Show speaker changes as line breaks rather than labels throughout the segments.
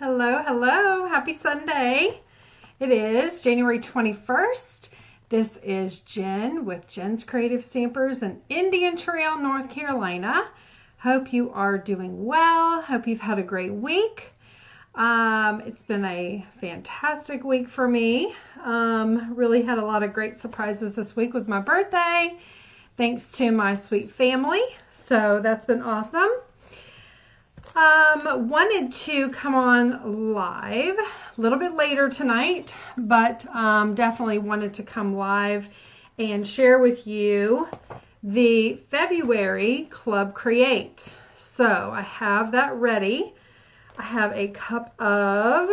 Hello, hello. Happy Sunday. It is January 21st. This is Jen with Jen's Creative Stampers in Indian Trail, North Carolina. Hope you are doing well. Hope you've had a great week. It's been a fantastic week for me. Really had a lot of great surprises this week with my birthday, thanks to my sweet family. So that's been awesome. Wanted to come on live a little bit later tonight, but definitely wanted to come live and share with you the February Club Create. So I have that ready. I have a cup of,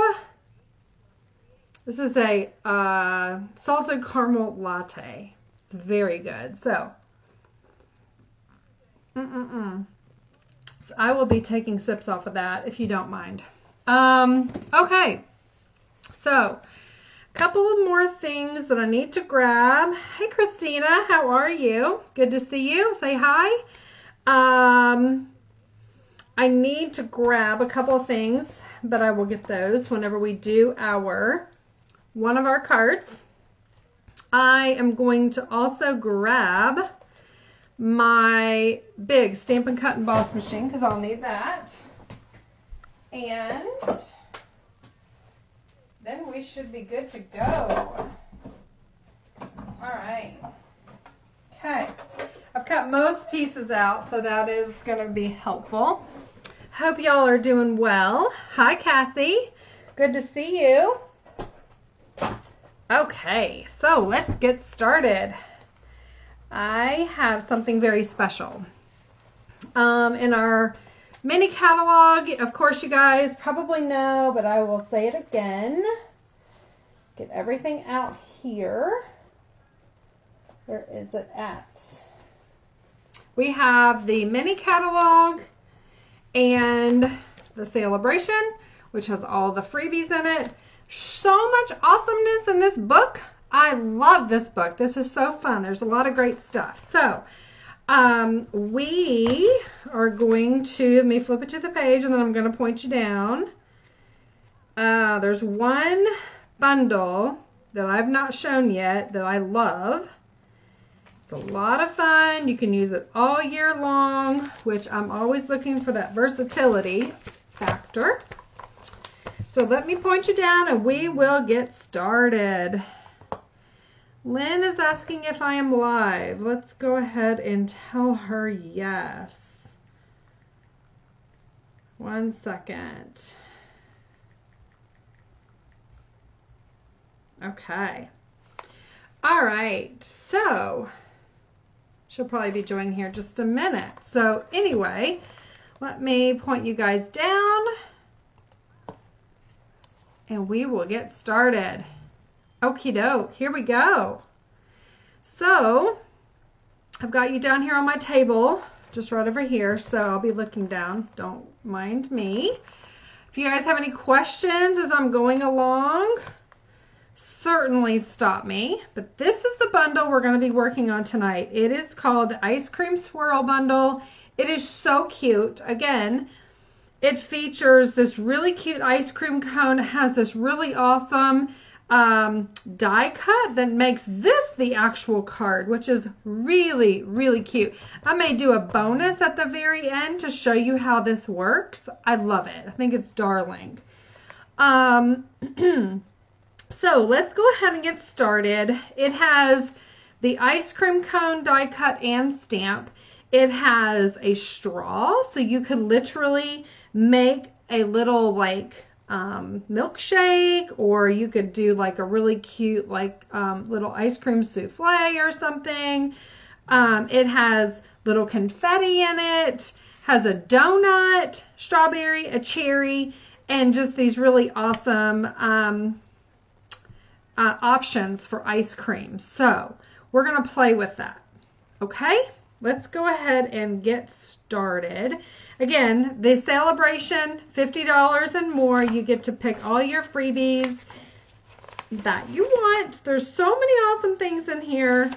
this is a salted caramel latte. It's very good. So, So I will be taking sips off of that if you don't mind. Okay, so a couple of more things that I need to grab. Hey, Christina, how are you? Good to see you. Say hi. I need to grab a couple of things, but I will get those whenever we do one of our cards. I am going to also grab my big Stampin' Cut and Boss machine because I'll need that. And then we should be good to go. All right. Okay. I've cut most pieces out, so that is going to be helpful. Hope y'all are doing well. Hi, Cassie. Good to see you. Okay, so let's get started. I have something very special. In our mini catalog, of course you guys probably know, but I will say it again. Get everything out here. Where is it at? We have the mini catalog and the celebration, which has all the freebies in it. So much awesomeness in this book. I love this book. This is so fun. There's a lot of great stuff. So we are going to, let me flip it to the page and then I'm going to point you down. There's one bundle that I've not shown yet that I love. It's a lot of fun. You can use it all year long, which I'm always looking for that versatility factor. So let me point you down and we will get started. Lynn is asking if I am live. Let's go ahead and tell her yes. 1 second. Okay. All right. So she'll probably be joining here in just a minute. So anyway, let me point you guys down and we will get started. Okie doke, here we go. So I've got you down here on my table, just right over here, so I'll be looking down. Don't mind me. If you guys have any questions as I'm going along, certainly stop me. But this is the bundle we're going to be working on tonight. It is called the Ice Cream Swirl Bundle. It is so cute. Again, it features this really cute ice cream cone. It has this really awesome die cut that makes this the actual card, which is really, really cute. I may do a bonus at the very end to show you how this works. I love it. I think it's darling. So let's go ahead and get started. It has the ice cream cone die cut and stamp. It has a straw, so you could literally make a little milkshake, or you could do like a really cute little ice cream souffle or something. It has little confetti in it, has a donut, strawberry, a cherry, and just these really awesome options for ice cream. So we're going to play with that. Okay, let's go ahead and get started. Again, the celebration, $50 and more. You get to pick all your freebies that you want. There's so many awesome things in here.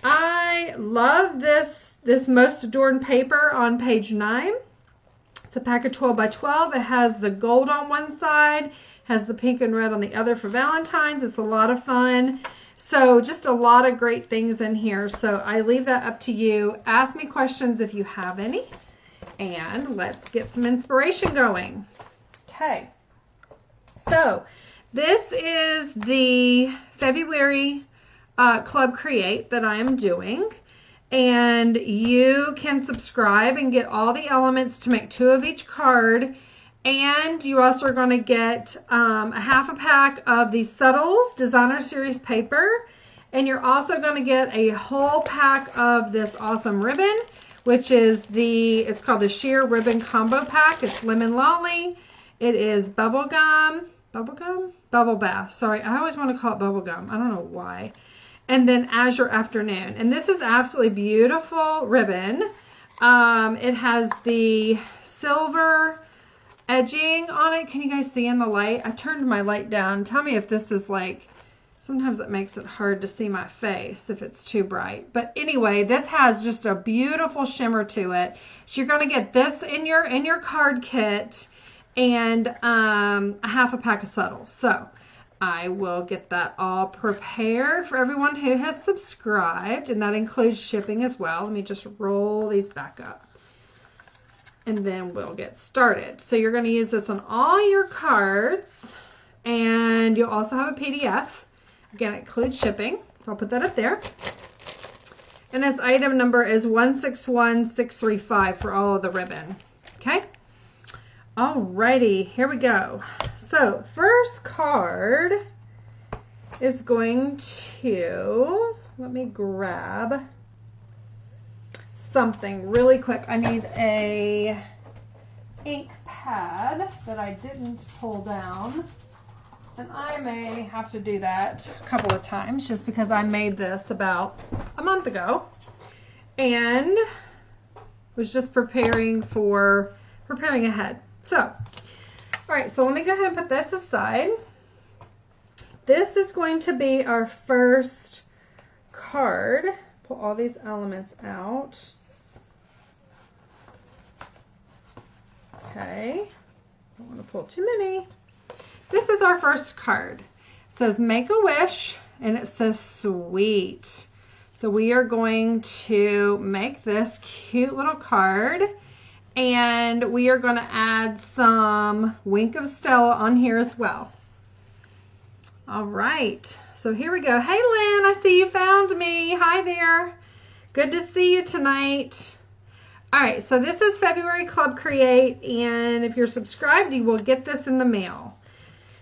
I love this Most Adorned paper on page 9. It's It's a pack of 12 by 12. It has the gold on one side, has the pink and red on the other for Valentine's. It's a lot of fun. So just a lot of great things in here. So I leave that up to you. Ask me questions if you have any. And let's get some inspiration going. Okay. So this is the February Club Create that I am doing. And you can subscribe and get all the elements to make 2 of each card. And you also are going to get a half a pack of the Subtles Designer Series paper. And you're also going to get a whole pack of this awesome ribbon, which is it's called the Sheer Ribbon Combo Pack. It's Lemon Lolly. It is bubble bath. Sorry, I always want to call it bubble gum. I don't know why. And then Azure Afternoon. And this is absolutely beautiful ribbon. It has the silver edging on it. Can you guys see in the light? I turned my light down. Tell me if this is like, sometimes it makes it hard to see my face if it's too bright. But anyway, this has just a beautiful shimmer to it. So you're going to get this in your card kit and a half a pack of Subtles. So I will get that all prepared for everyone who has subscribed, and that includes shipping as well. Let me just roll these back up. And then we'll get started. So you're going to use this on all your cards, and you'll also have a PDF. Again, it includes shipping. So I'll put that up there. And this item number is 161635 for all of the ribbon. Okay? Alrighty, here we go. So first card is going to, let me grab something really quick. I need a ink pad that I didn't pull down, and I may have to do that a couple of times just because I made this about a month ago and was just preparing ahead. So, all right, so let me go ahead and put this aside. This is going to be our first card. Pull all these elements out. Okay, don't want to pull too many. This is our first card. It says Make a Wish, and it says Sweet. So we are going to make this cute little card, and we are going to add some Wink of Stella on here as well. All right, so here we go. Hey Lynn, I see you found me. Hi there. Good to see you tonight. All right, so this is February Club Create, and if you're subscribed, you will get this in the mail.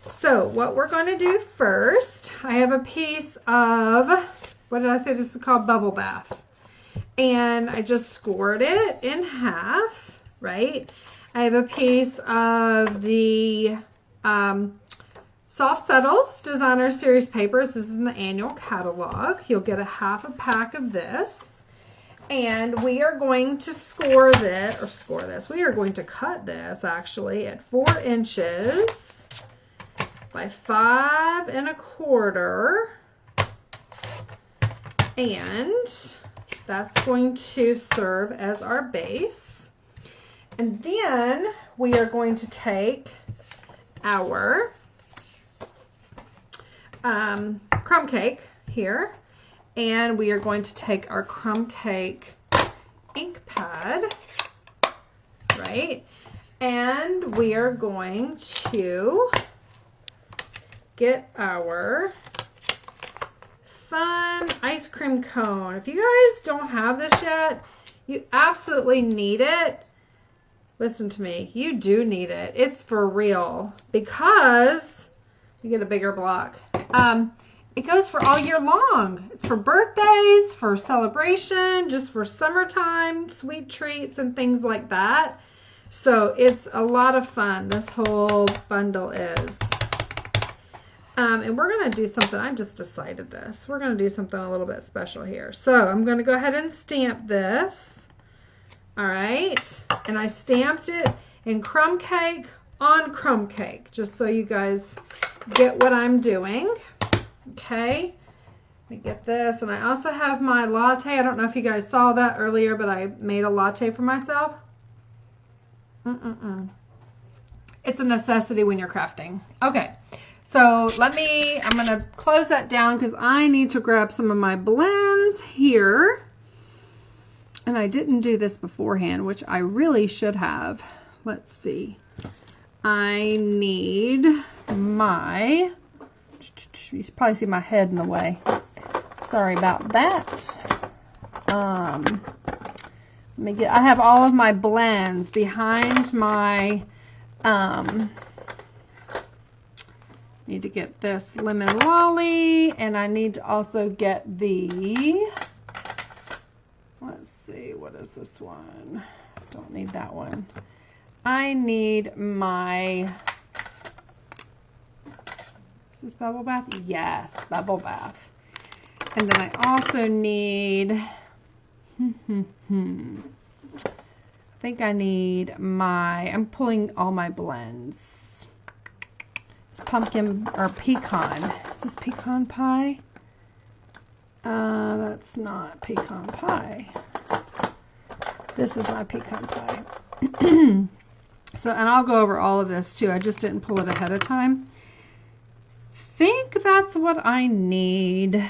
So what we're going to do first, I have a piece of, what did I say this is called? Bubble Bath. And I just scored it in half, right? I have a piece of the Soft Subtles Designer Series papers. This is in the annual catalog. You'll get a half a pack of this. And we are going to we are going to cut this actually at 4 inches by 5 1/4. And that's going to serve as our base. And then we are going to take our crumb cake here, and we are going to take our crumb cake ink pad, right? And we are going to get our fun ice cream cone. If you guys don't have this yet, you absolutely need it. Listen to me, you do need it. It's for real, because you get a bigger block. It goes for all year long. It's for birthdays, for celebration, just for summertime, sweet treats and things like that. So it's a lot of fun, this whole bundle is. And we're going to do something, I just decided this. We're going to do something a little bit special here. So I'm going to go ahead and stamp this. All right. And I stamped it in crumb cake on crumb cake, just so you guys get what I'm doing. Okay. Let me get this. And I also have my latte. I don't know if you guys saw that earlier, but I made a latte for myself. It's a necessity when you're crafting. Okay, so I'm going to close that down because I need to grab some of my blends here. And I didn't do this beforehand, which I really should have. Let's see. I need my, you probably see my head in the way. Sorry about that. I have all of my blends behind my, need to get this lemon lolly, and I need to also get the, let's see, what is this one? Don't need that one. I need my, is this Bubble Bath? Yes, Bubble Bath. And then I also need, I think I need my, I'm pulling all my blends. It's pumpkin or pecan. Is this pecan pie? That's not pecan pie. This is my pecan pie. So, and I'll go over all of this too. I just didn't pull it ahead of time. Think that's what I need.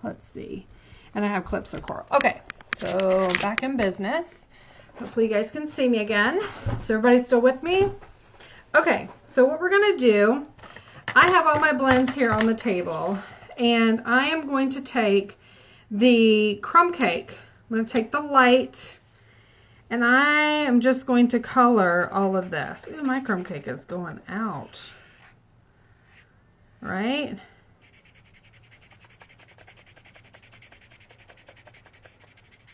Let's see. And I have clips of coral. Okay, so back in business. Hopefully you guys can see me again. Is everybody still with me? Okay, so what we're gonna do, I have all my blends here on the table, and I am going to take the crumb cake. I'm gonna take the light, and I am just going to color all of this. Ooh, my crumb cake is going out. Right?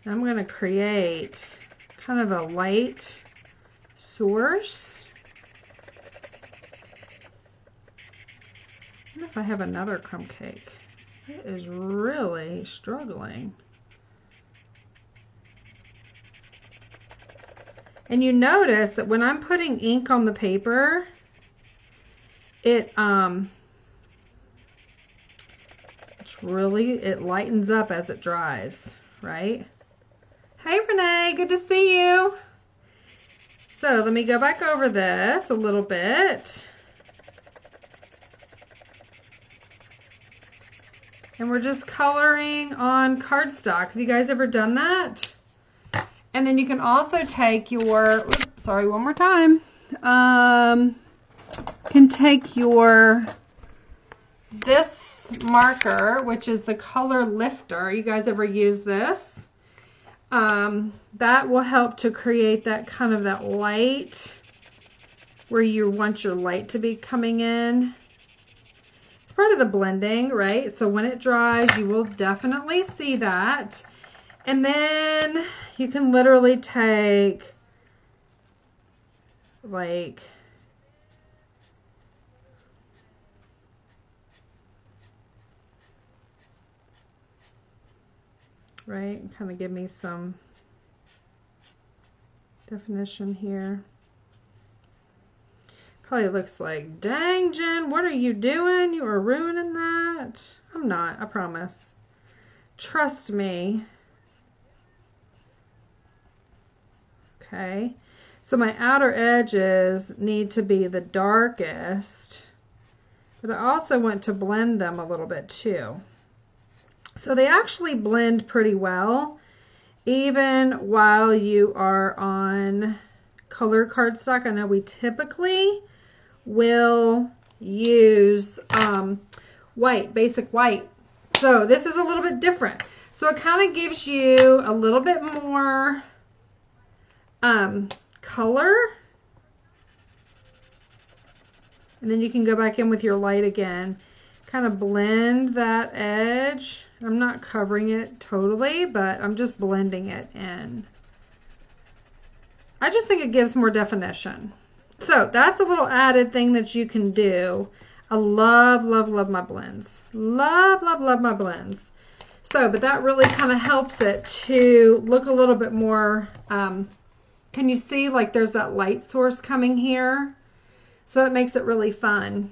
I'm going to create kind of a light source. I don't know if I have another crumb cake. It is really struggling. And you notice that when I'm putting ink on the paper, it lightens up as it dries, right? Hey Renee, good to see you. So let me go back over this a little bit. And we're just coloring on cardstock. Have you guys ever done that? And then you can also take your, oops, sorry, one more time. Can take this marker, which is the color lifter. You guys ever use this? That will help to create that kind of that light where you want your light to be coming in. It's part of the blending, right? So when it dries, you will definitely see that. And then you can literally take like right, and kind of give me some definition here. Probably looks like, dang Jen, what are you doing? You are ruining that. I'm not, I promise. Trust me. Okay, so my outer edges need to be the darkest, but I also want to blend them a little bit too. So they actually blend pretty well, even while you are on color cardstock. I know we typically will use white, basic white. So this is a little bit different. So it kind of gives you a little bit more color. And then you can go back in with your light again. Kind of blend that edge. I'm not covering it totally, but I'm just blending it in. I just think it gives more definition. So that's a little added thing that you can do. I love, love, love my blends. Love, love, love my blends. So, but that really kind of helps it to look a little bit more, can you see like there's that light source coming here? So that makes it really fun.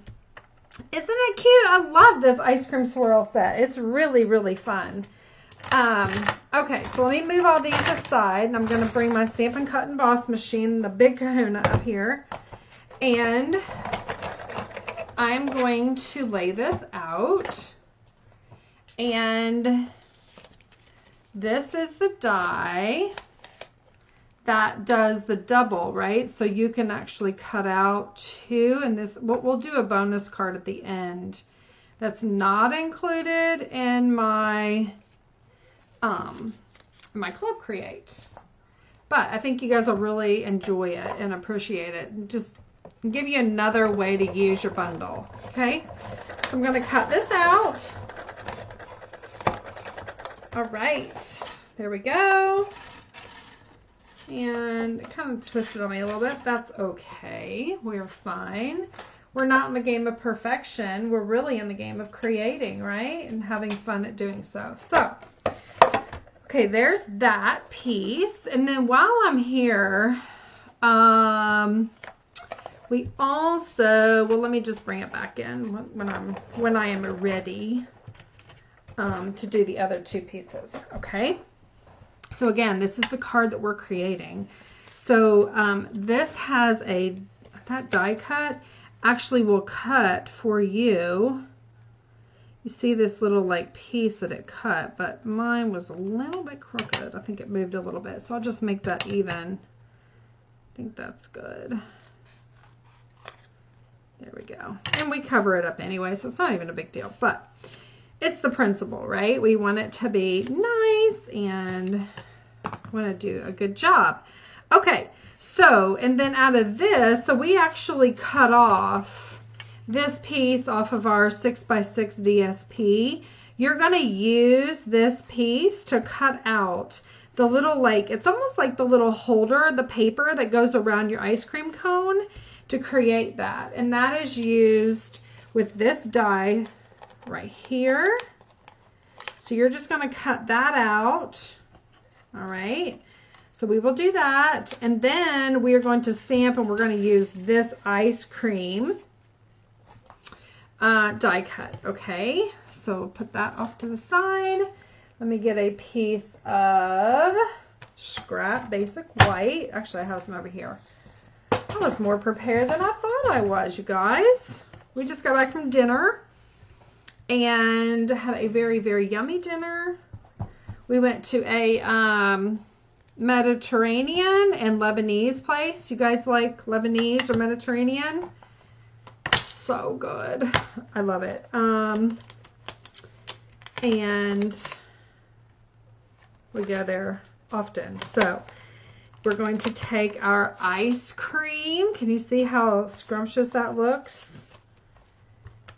Isn't it cute? I love this ice cream swirl set. It's really, really fun. Okay, so let me move all these aside, and I'm going to bring my Stampin' Cut and Boss machine, the big kahuna, up here. And I'm going to lay this out. And this is the die that does the double, right? So you can actually cut out two, and this, we'll do a bonus card at the end. That's not included in my my Club Create. But I think you guys will really enjoy it and appreciate it. Just give you another way to use your bundle. Okay, so I'm going to cut this out. All right, there we go. And it kind of twisted on me a little bit. That's okay. We're fine. We're not in the game of perfection. We're really in the game of creating, right? And having fun at doing so. So, okay, there's that piece. And then while I'm here, we also, well, let me just bring it back in when I am ready to do the other two pieces. Okay. So again, this is the card that we're creating. So this has that die cut actually will cut for you. You see this little like piece that it cut, but mine was a little bit crooked. I think it moved a little bit. So I'll just make that even. I think that's good. There we go. And we cover it up anyway, so it's not even a big deal. But it's the principle, right? We want it to be nice and want to do a good job. Okay, so, and then out of this, so we actually cut off this piece off of our 6x6 DSP. You're going to use this piece to cut out the little, like, it's almost like the little holder, the paper that goes around your ice cream cone to create that. And that is used with this die right here. So you're just going to cut that out. All right. So we will do that. And then we are going to stamp, and we're going to use this ice cream die cut. Okay. So put that off to the side. Let me get a piece of scrap basic white. Actually, I have some over here. I was more prepared than I thought I was, you guys. We just got back from dinner and had a very, very yummy dinner. We went to a Mediterranean and Lebanese place. You guys like Lebanese or Mediterranean? So good. I love it. And we go there often. So we're going to take our ice cream. Can you see how scrumptious that looks?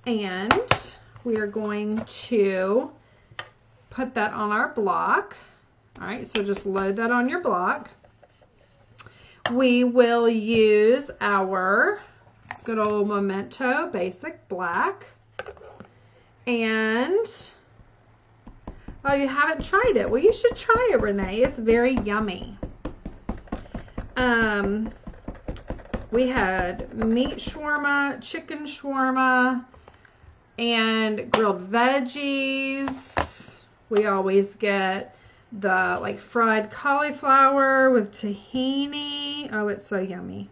And we are going to put that on our block. All right, so just load that on your block. We will use our good old Memento Basic Black. And, oh, you haven't tried it. Well, you should try it, Renee. It's very yummy. We had meat shawarma, chicken shawarma, and grilled veggies. We always get the like fried cauliflower with tahini. Oh, it's so yummy.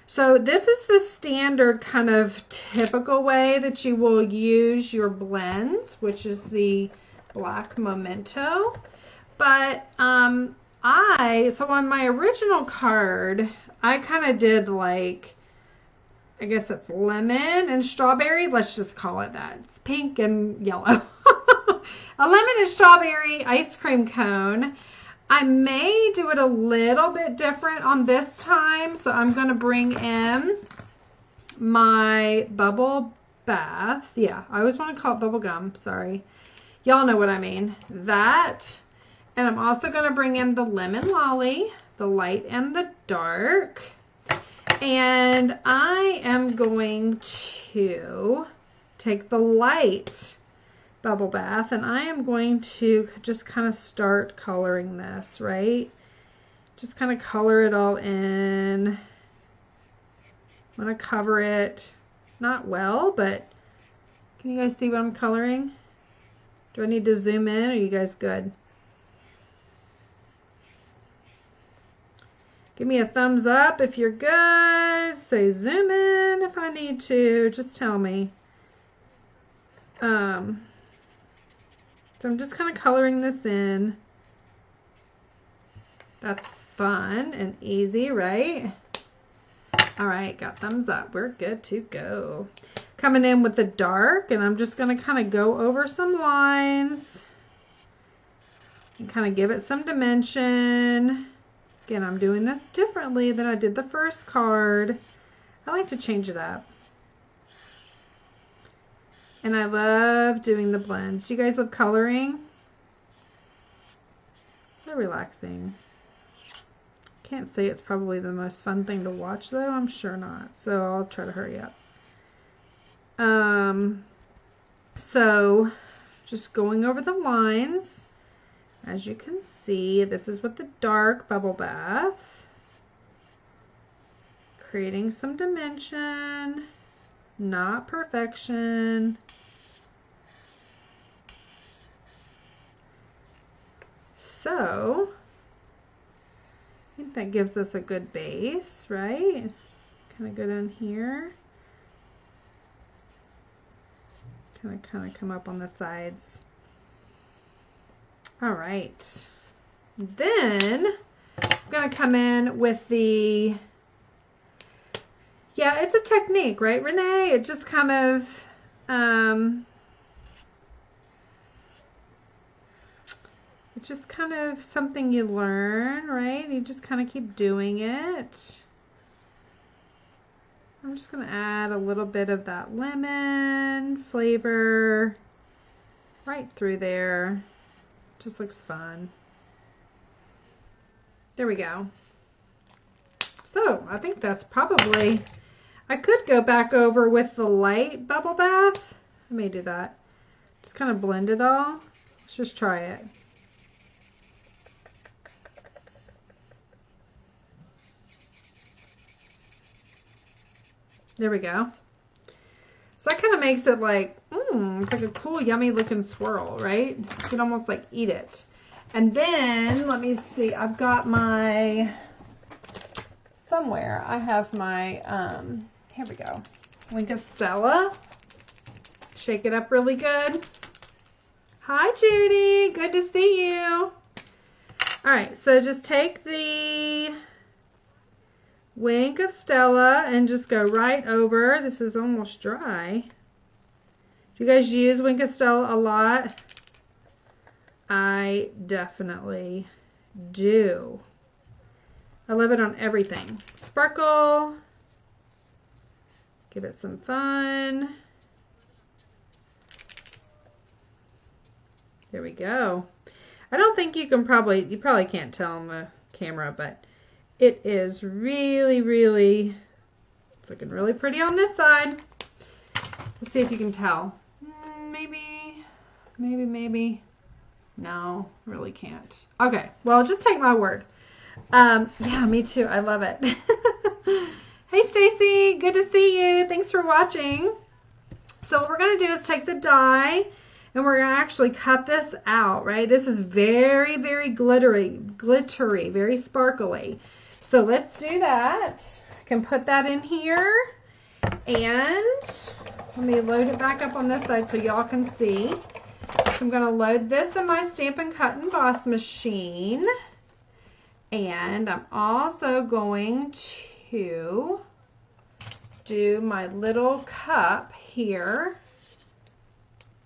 So this is the standard kind of typical way that you will use your blends, which is the black Memento. But so on my original card, I kind of did like, I guess it's lemon and strawberry. Let's just call it that. It's pink and yellow. A lemon and strawberry ice cream cone. I may do it a little bit different on this time. So I'm going to bring in my bubble bath. Yeah, I always want to call it bubble gum. Sorry. Y'all know what I mean. That. And I'm also going to bring in the lemon lolly, the light and the dark. And I am going to take the light bubble bath, and I am going to just kind of start coloring this, right? Just kind of color it all in. I'm going to cover it, not well, but can you guys see what I'm coloring? Do I need to zoom in? Or are you guys good? Give me a thumbs up if you're good. Say zoom in if I need to. Just tell me. So I'm just kind of coloring this in. That's fun and easy, right? All right, got thumbs up. We're good to go. Coming in with the dark, and I'm just going to kind of go over some lines and kind of give it some dimension. Again, I'm doing this differently than I did the first card. I like to change it up. And I love doing the blends. Do you guys love coloring? So relaxing. Can't say it's probably the most fun thing to watch though. I'm sure not. So I'll try to hurry up. So just going over the lines. As you can see, this is with the dark bubble bath. Creating some dimension, not perfection. So, I think that gives us a good base, right? Kind of go down here. Kind of come up on the sides. All right. Then I'm going to come in with the, yeah, it's a technique, right, Renee? It just kind of, it's just kind of something you learn, right? You just kind of keep doing it. I'm just going to add a little bit of that lemon flavor right through there. Just looks fun. There we go. So I think that's probably, I could go back over with the light bubble bath. I may do that. Just kind of blend it all. Let's just try it. There we go. So that kind of makes it like, it's like a cool, yummy looking swirl, right? You can almost like eat it. And then, let me see, I've got my, somewhere, I have my, here we go, Wink of Stella. Shake it up really good. Hi, Judy. Good to see you. All right, so just take the Wink of Stella and just go right over. This is almost dry. Do you guys use Wink of Stella a lot? I definitely do. I love it on everything. Sparkle. Give it some fun. There we go. I don't think you probably can't tell on the camera, but it is really, really, it's looking really pretty on this side. Let's see if you can tell. Maybe. No, really can't. Okay, well, just take my word. Yeah, me too. I love it. Hey, Stacy. Good to see you. Thanks for watching. So what we're going to do is take the die and we're going to actually cut this out, right? This is very, very glittery, very sparkly. So let's do that. I can put that in here. And let me load it back up on this side so y'all can see. So I'm going to load this in my Stampin' Cut and Emboss machine. And I'm also going to do my little cup here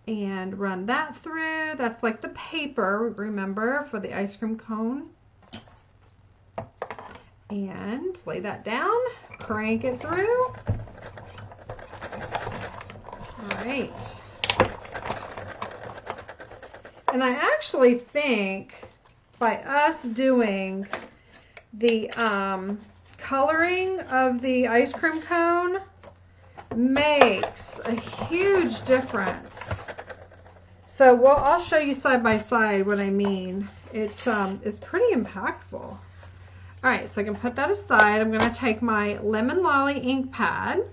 and run that through. That's like the paper, remember, for the ice cream cone. And lay that down, crank it through. All right. And I actually think by us doing the coloring of the ice cream cone makes a huge difference. So I'll show you side by side what I mean. It is pretty impactful. All right, so I can put that aside. I'm going to take my Lemon Lolly ink pad.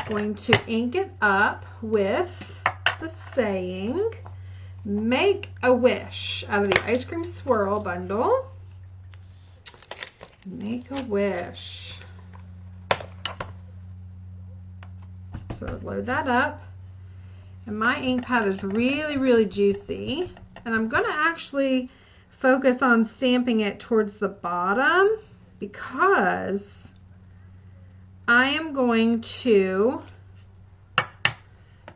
Going to ink it up with the saying, make a wish, out of the Ice Cream Swirl bundle. Make a wish. So load that up. And my ink pad is really, really juicy. And I'm going to actually focus on stamping it towards the bottom because I am going to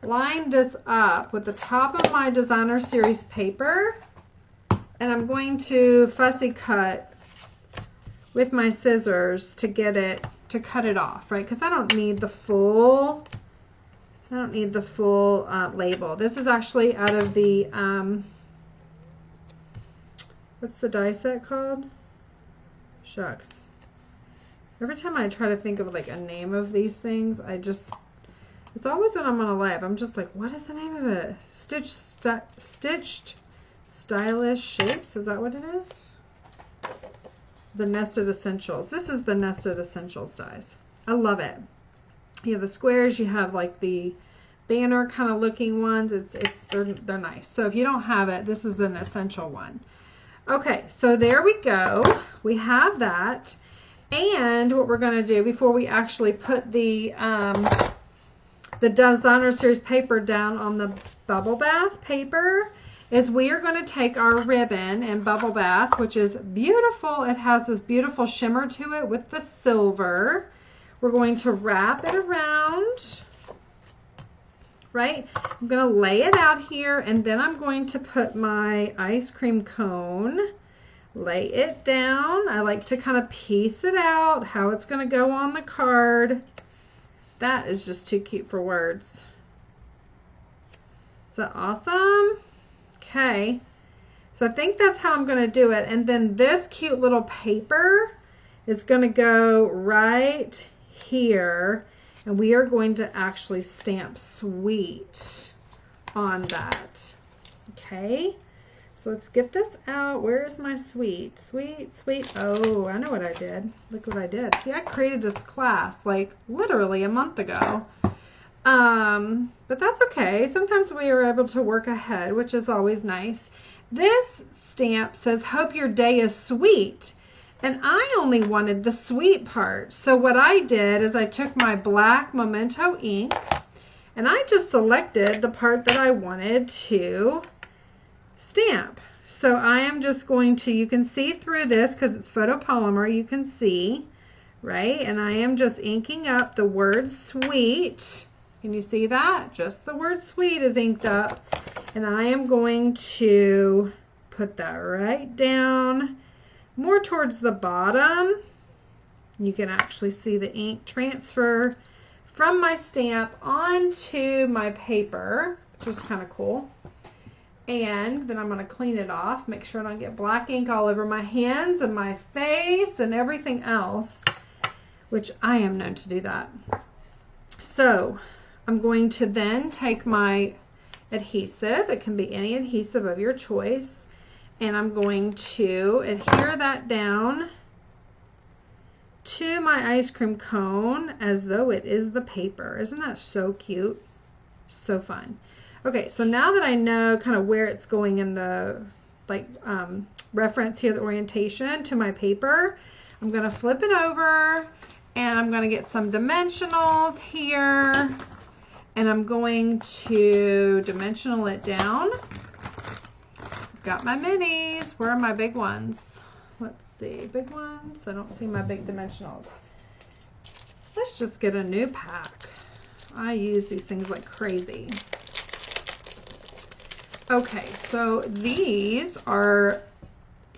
line this up with the top of my Designer Series paper, and I'm going to fussy cut with my scissors to get it, to cut it off, right? Because I don't need the full label. This is actually out of the, what's the die set called? Shucks. Every time I try to think of like a name of these things, it's always when I'm on a live, I'm just like, what is the name of it? Stitched Stylish Shapes, is that what it is? The Nested Essentials. This is the Nested Essentials dies. I love it. You have the squares, you have like the banner kind of looking ones. They're nice. So if you don't have it, this is an essential one. Okay, so there we go. We have that. And what we're going to do before we actually put the Designer Series paper down on the Bubble Bath paper is we are going to take our ribbon in Bubble Bath, which is beautiful. It has this beautiful shimmer to it with the silver. We're going to wrap it around, right? I'm going to lay it out here, and then I'm going to put my ice cream cone, lay it down. I like to kind of piece it out, how it's going to go on the card. That is just too cute for words. Is that awesome? Okay. So I think that's how I'm going to do it. And then this cute little paper is going to go right here. And we are going to actually stamp sweet on that. Okay. So let's get this out. Where's my sweet? Sweet, sweet. Oh, I know what I did. Look what I did. See, I created this class like literally a month ago. But that's okay. Sometimes we are able to work ahead, which is always nice. This stamp says, hope your day is sweet. And I only wanted the sweet part. So what I did is I took my black Memento ink and I just selected the part that I wanted to stamp. So I am just going to, you can see through this because it's photopolymer, you can see, right? And I am just inking up the word sweet. Can you see that? Just the word sweet is inked up. And I am going to put that right down more towards the bottom. You can actually see the ink transfer from my stamp onto my paper, which is kind of cool. And then I'm going to clean it off, make sure I don't get black ink all over my hands and my face and everything else, which I am known to do that. So I'm going to then take my adhesive, it can be any adhesive of your choice, and I'm going to adhere that down to my ice cream cone as though it is the paper. Isn't that so cute? So fun. Okay, so now that I know kind of where it's going in the reference here, the orientation to my paper, I'm going to flip it over and I'm going to get some dimensionals here and I'm going to dimensional it down. I've got my minis. Where are my big ones? Let's see, big ones. I don't see my big dimensionals. Let's just get a new pack. I use these things like crazy. Okay, so these are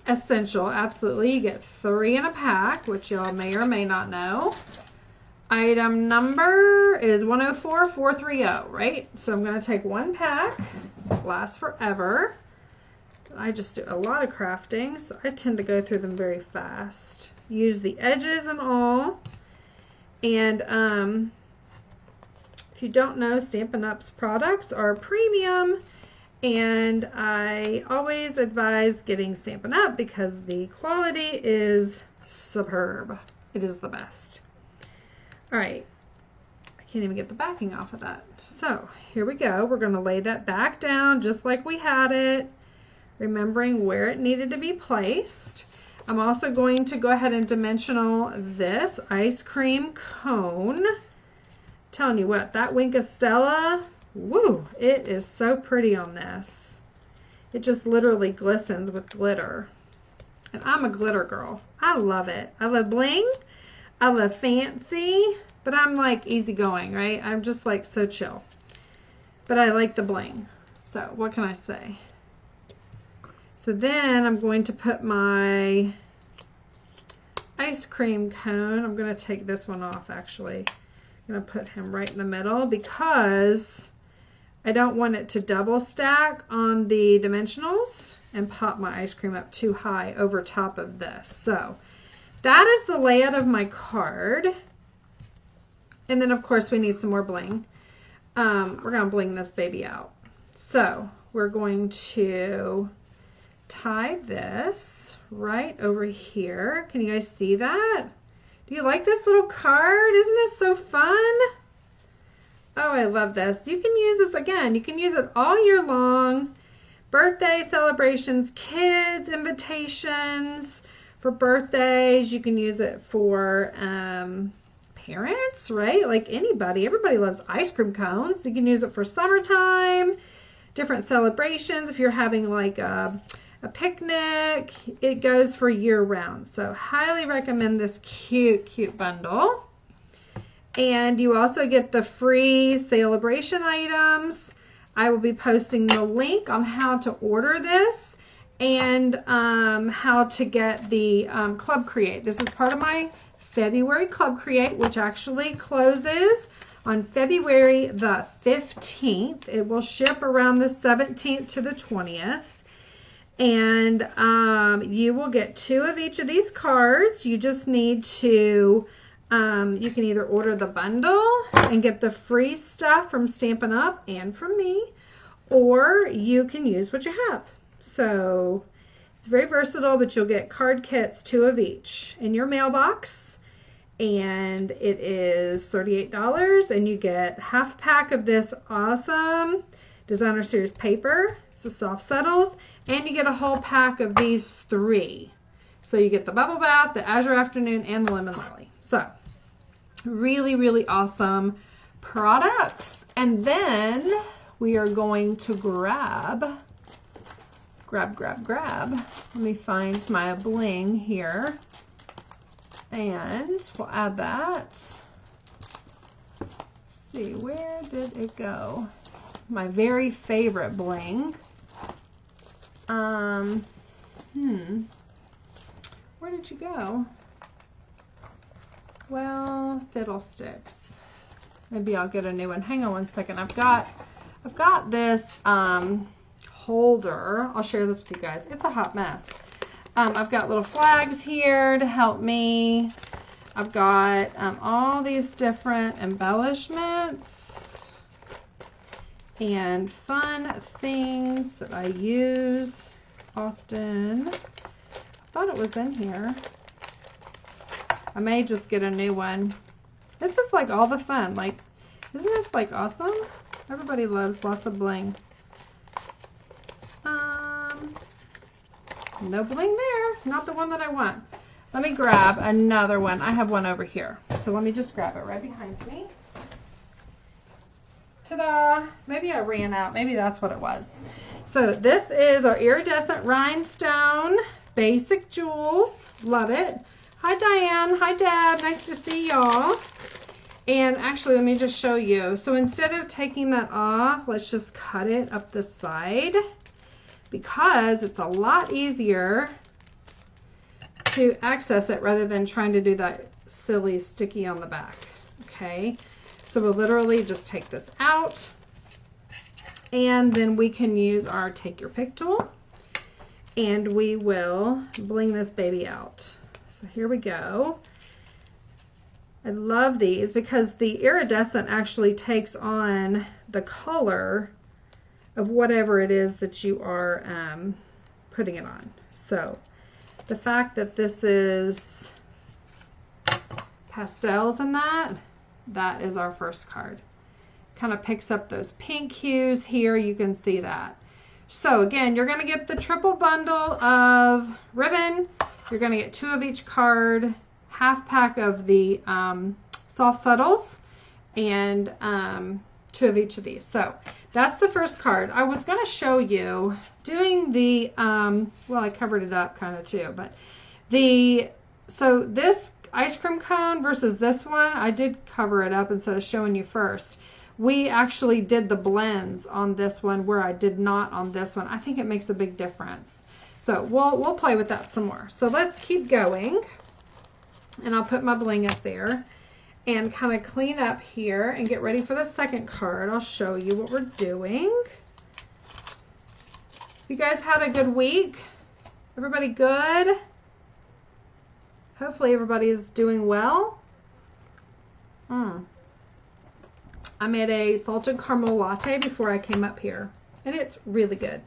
essential, absolutely. You get 3 in a pack, which y'all may or may not know. Item number is 104430, right? So I'm going to take 1 pack, lasts forever. I just do a lot of crafting, so I tend to go through them very fast. Use the edges and all. And if you don't know, Stampin' Up's products are premium. And I always advise getting Stampin' Up because the quality is superb. It is the best. All right. I can't even get the backing off of that. So here we go. We're going to lay that back down just like we had it, remembering where it needed to be placed. I'm also going to go ahead and dimensional this ice cream cone. Telling you what, that Wink of Stella, woo, it is so pretty on this. It just literally glistens with glitter. And I'm a glitter girl. I love it. I love bling. I love fancy, but I'm like easygoing, right? I'm just like so chill. But I like the bling. So what can I say? So then I'm going to put my ice cream cone. I'm going to take this one off actually. I'm going to put him right in the middle because I don't want it to double stack on the dimensionals and pop my ice cream up too high over top of this. So that is the layout of my card. And then of course we need some more bling. We're going to bling this baby out. So we're going to tie this right over here. Can you guys see that? Do you like this little card? Isn't this so fun? Oh, I love this. You can use this again. You can use it all year long. Birthday celebrations, kids, invitations for birthdays. You can use it for parents, right? Like anybody. Everybody loves ice cream cones. You can use it for summertime, different celebrations. If you're having like a picnic, it goes for year round. So highly recommend this cute bundle. And you also get the free celebration items. I will be posting the link on how to order this and how to get the Club Create. This is part of my February Club Create, which actually closes on February the 15th. It will ship around the 17th to the 20th. And you will get 2 of each of these cards. You just need to, you can either order the bundle and get the free stuff from Stampin' Up! And from me, or you can use what you have. So it's very versatile, but you'll get card kits, 2 of each, in your mailbox. And it is $38, and you get half pack of this awesome Designer Series paper. It's the Soft Settles. And you get a whole pack of these 3. So you get the Bubble Bath, the Azure Afternoon, and the Lemon Lolly. So really awesome products. And then we are going to grab. Let me find my bling here. And we'll add that. Let's see, where did it go? My very favorite bling. Where did you go? Well, fiddlesticks. Maybe I'll get a new one. Hang on one second. I've got this holder. I'll share this with you guys. It's a hot mess. I've got little flags here to help me. I've got all these different embellishments and fun things that I use often. I thought it was in here. I may just get a new one. This is like all the fun. Like, isn't this like awesome? Everybody loves lots of bling. No bling there. Not the one that I want. Let me grab another one. I have one over here. So let me just grab it right behind me. Ta-da! Maybe I ran out. Maybe that's what it was. So this is our iridescent rhinestone basic jewels. Love it. Hi Diane. Hi Deb. Nice to see y'all. And actually, let me just show you. So instead of taking that off, let's just cut it up the side because it's a lot easier to access it rather than trying to do that silly sticky on the back. Okay. So we'll literally just take this out and then we can use our Take Your Pick tool and we will bling this baby out. So here we go. I love these because the iridescent actually takes on the color of whatever it is that you are putting it on. So the fact that this is pastels and that, That is our first card. Kind of picks up those pink hues here. You can see that. So again, you're going to get the triple bundle of ribbon. You're going to get 2 of each card, half pack of the soft subtles, and 2 of each of these. So that's the first card. I was going to show you doing the, well, I covered it up kind of too, but so this ice cream cone versus this one, I did cover it up instead of showing you first. We actually did the blends on this one where I did not on this one. I think it makes a big difference. So we'll play with that some more. So let's keep going. And I'll put my bling up there and kind of clean up here and get ready for the second card. I'll show you what we're doing. You guys had a good week? Everybody good? Hopefully everybody's doing well. I made a salted caramel latte before I came up here, and it's really good.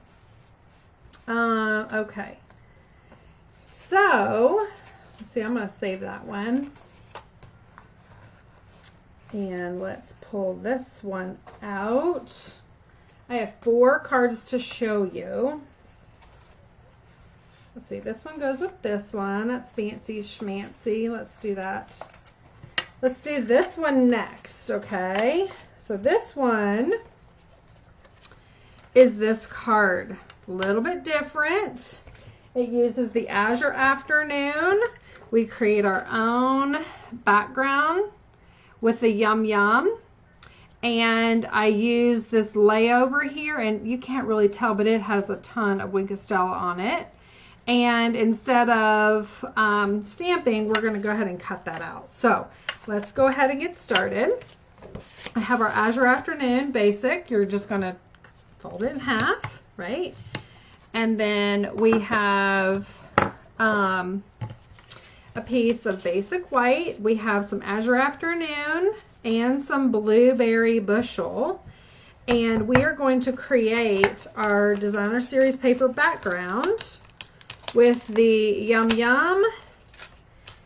Okay. So, let's see, I'm going to save that one. And let's pull this one out. I have 4 cards to show you. Let's see, this one goes with this one. That's fancy schmancy. Let's do that. Let's do this one next, okay? So this one is this card. A little bit different. It uses the Azure Afternoon. We create our own background with the Yum Yum. And I use this layover here, and you can't really tell, but it has a ton of Wink of Stella on it. And instead of stamping, we're going to go ahead and cut that out. So let's go ahead and get started. I have our Azure Afternoon basic. You're just going to fold it in half, right? And then we have a piece of basic white. We have some Azure Afternoon and some Blueberry Bushel. And we are going to create our Designer Series paper background with the Yum Yum,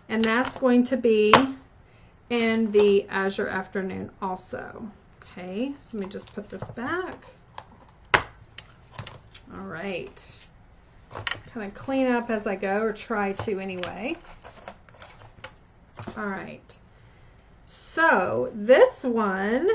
and that's going to be in the Azure Afternoon also. Okay, so let me just put this back. All right, kind of clean up as I go, or try to anyway. All right, so this one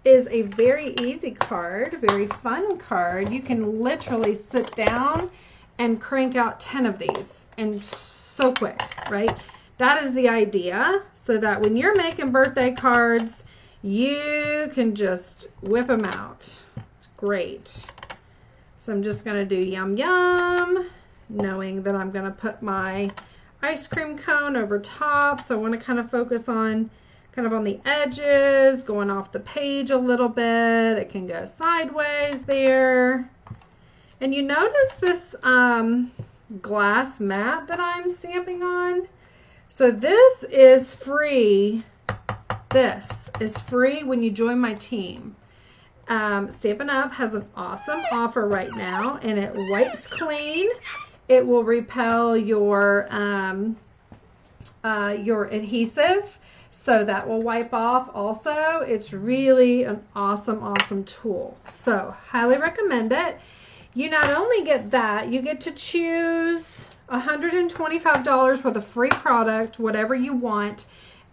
is a very easy card, very fun card. You can literally sit down and crank out 10 of these, and so quick, right? That is the idea, so that when you're making birthday cards, you can just whip them out. It's great. So I'm just gonna do Yum Yum, knowing that I'm gonna put my ice cream cone over top. So I wanna kind of focus on kind of on the edges, going off the page a little bit. It can go sideways there. And you notice this glass mat that I'm stamping on? So this is free. This is free when you join my team. Stampin' Up! Has an awesome offer right now, and it wipes clean. It will repel your adhesive, so that will wipe off also. It's really an awesome, awesome tool. So highly recommend it. You not only get that, you get to choose $125 worth of free product, whatever you want.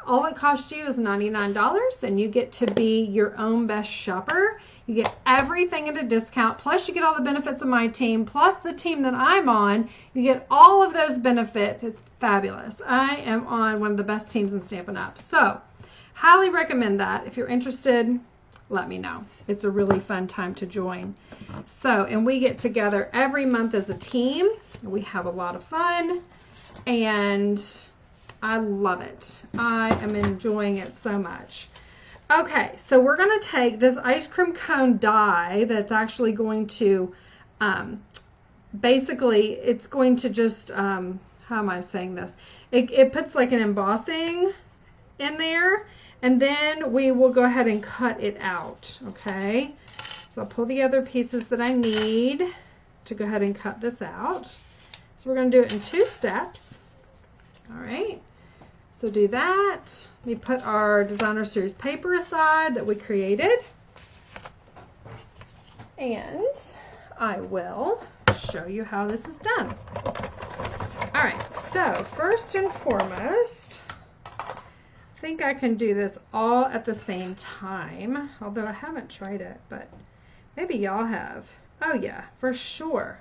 All it costs you is $99, and you get to be your own best shopper. You get everything at a discount, plus you get all the benefits of my team, plus the team that I'm on. You get all of those benefits. It's fabulous. I am on one of the best teams in Stampin' Up! So highly recommend that. If you're interested, let me know. It's a really fun time to join. So, and we get together every month as a team. We have a lot of fun, and I love it. I am enjoying it so much. Okay, so we're going to take this ice cream cone die that's actually going to, basically, it's going to just, how am I saying this? It puts like an embossing in there, and then we will go ahead and cut it out, okay? So I'll pull the other pieces that I need to go ahead and cut this out. So we're going to do it in 2 steps. All right. So do that. We put our designer series paper aside that we created. And I will show you how this is done. All right, so first and foremost, I think I can do this all at the same time, although I haven't tried it, but maybe y'all have. Oh yeah, for sure.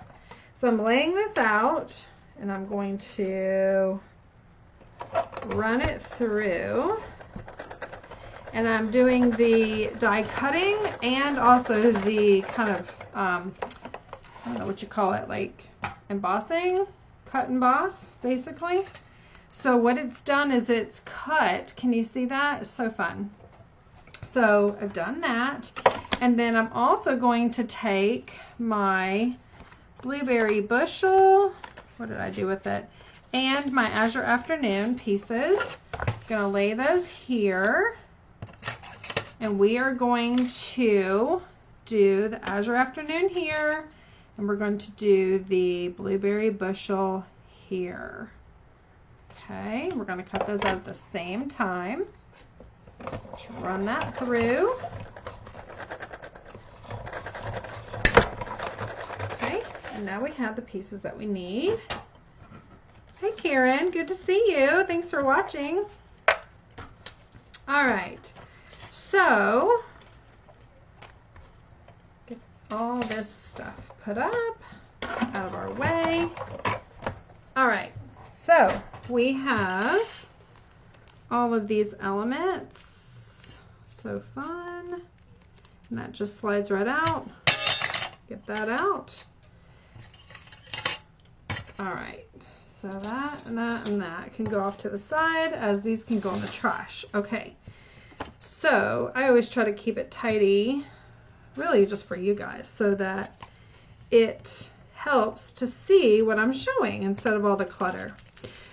So I'm laying this out and I'm going to run it through, and I'm doing the die cutting and also the kind of, I don't know what you call it, like embossing, cut and emboss, basically. So what it's done is it's cut. Can you see that? It's so fun. So I've done that. And then I'm also going to take my blueberry bushel. What did I do with it? And my Azure Afternoon pieces. I'm gonna lay those here. And we are going to do the Azure Afternoon here. And we're going to do the blueberry bushel here. Okay, we're going to cut those out at the same time. Just run that through. Okay, and now we have the pieces that we need. Hey Karen, good to see you. Thanks for watching. All right, so get all this stuff put up, out of our way. All right, so we have all of these elements. So fun. And that just slides right out. Get that out. All right, so that and that and that can go off to the side, as these can go in the trash. Okay, so I always try to keep it tidy, really just for you guys, so that it helps to see what I'm showing instead of all the clutter.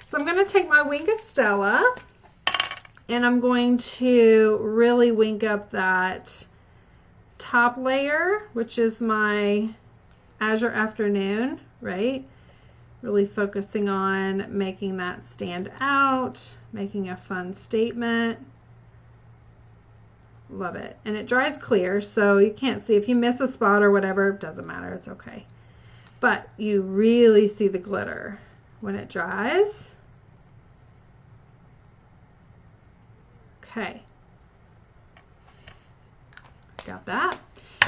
So I'm going to take my Wink of Stella and I'm going to really wink up that top layer, which is my Azure Afternoon, right? Really focusing on making that stand out, making a fun statement. Love it. And it dries clear, so you can't see. If you miss a spot or whatever, it doesn't matter, it's okay. But you really see the glitter when it dries. Okay. Got that.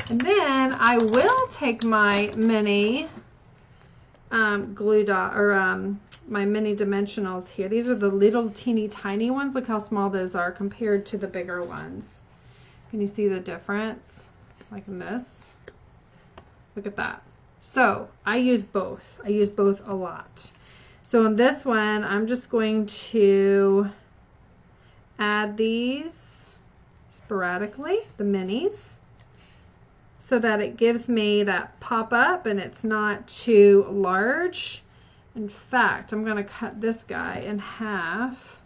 And then I will take my mini glue dot, or my mini dimensionals here. These are the little teeny tiny ones. Look how small those are compared to the bigger ones. Can you see the difference? Like in this. Look at that. So I use both. I use both a lot. So in this one, I'm just going to add these sporadically, the minis, so that it gives me that pop up and it's not too large. In fact, I'm going to cut this guy in half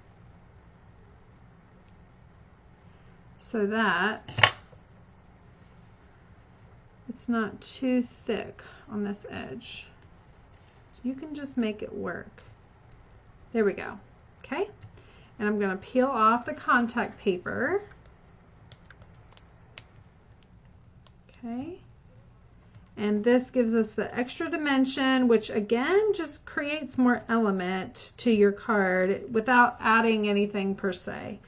so that it's not too thick on this edge. So you can just make it work. There we go. Okay. And I'm going to peel off the contact paper. Okay. And this gives us the extra dimension, which again just creates more element to your card without adding anything per se.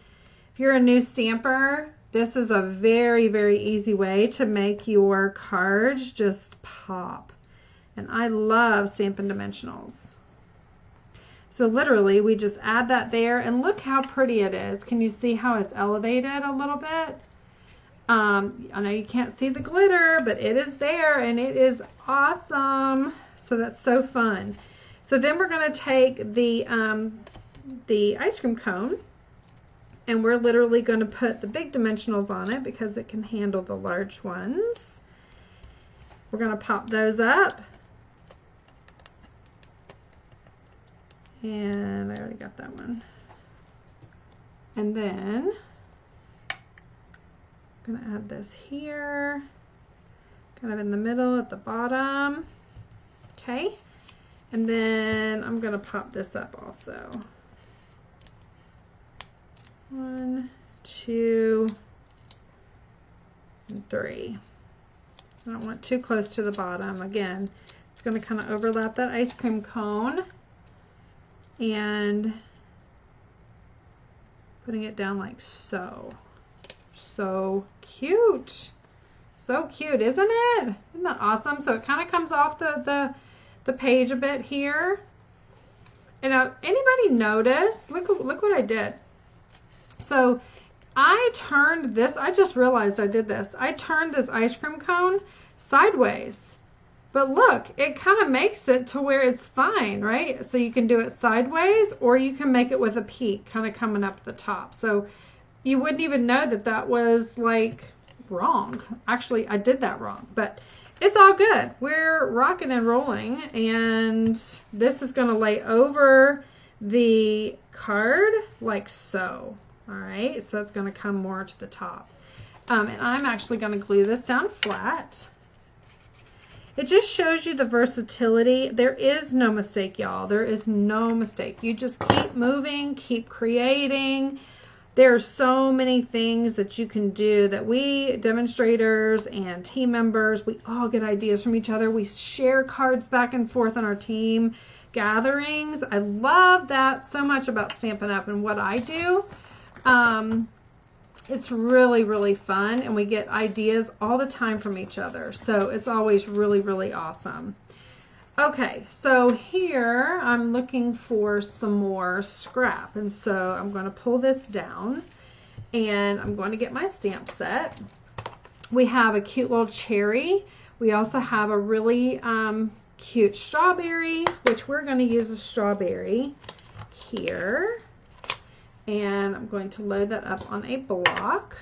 If you're a new stamper, this is a very, very easy way to make your cards just pop. And I love Stampin' Dimensionals. So literally we just add that there, and look how pretty it is. Can you see how it's elevated a little bit? I know you can't see the glitter, but it is there and it is awesome. So that's so fun. So then we're going to take the ice cream cone, and we're literally going to put the big dimensionals on it because it can handle the large ones. We're going to pop those up. And I already got that one. And then I'm going to add this here, kind of in the middle at the bottom. Okay. And then I'm going to pop this up also. 1, 2, and 3. I don't want too close to the bottom. Again, it's going to kind of overlap that ice cream cone, and putting it down like so. So cute. So cute, isn't it? Isn't that awesome? So it kind of comes off the page a bit here. And anybody notice? Look what I did. So I turned this, I just realized I did this. I turned this ice cream cone sideways. But look, it kind of makes it to where it's fine, right? So you can do it sideways, or you can make it with a peak kind of coming up the top. So you wouldn't even know that that was like wrong. Actually, I did that wrong, but it's all good. We're rocking and rolling, and this is going to lay over the card like so. All right, so it's going to come more to the top. And I'm actually going to glue this down flat. It just shows you the versatility. There is no mistake, y'all. There is no mistake. You just keep moving, keep creating. There are so many things that you can do that we demonstrators and team members, we all get ideas from each other. We share cards back and forth on our team gatherings. I love that so much about Stampin' Up! And what I do. It's really, really fun, and we get ideas all the time from each other. So it's always really, really awesome. Okay, so here I'm looking for some more scrap, and so I'm going to pull this down, and I'm going to get my stamp set. We have a cute little cherry. We also have a really cute strawberry, which we're going to use a strawberry here. And I'm going to load that up on a block.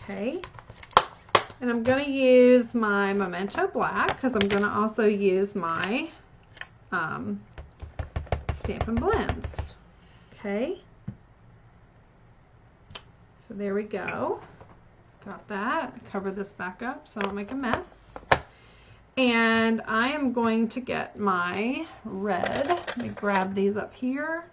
Okay. And I'm going to use my Memento Black because I'm going to also use my Stampin' Blends. Okay. So there we go. Got that. Cover this back up so I don't make a mess. And I am going to get my red. Let me grab these up here.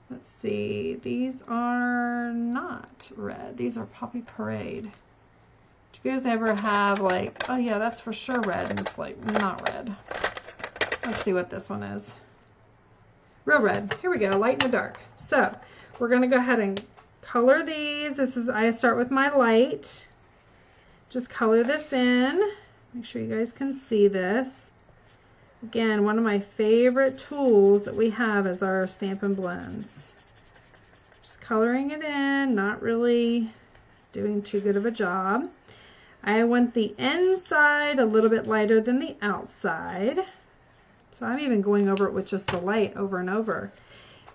Let's see, these are not red. These are Poppy Parade. Did you guys ever have like, oh yeah, that's for sure red, and it's like not red. Let's see what this one is. Real red. Here we go, light and the dark. So we're gonna go ahead and color these. I start with my light. Just color this in. Make sure you guys can see this. Again, one of my favorite tools that we have is our Stampin' Blends. Just coloring it in, not really doing too good of a job. I want the inside a little bit lighter than the outside. So I'm even going over it with just the light over and over.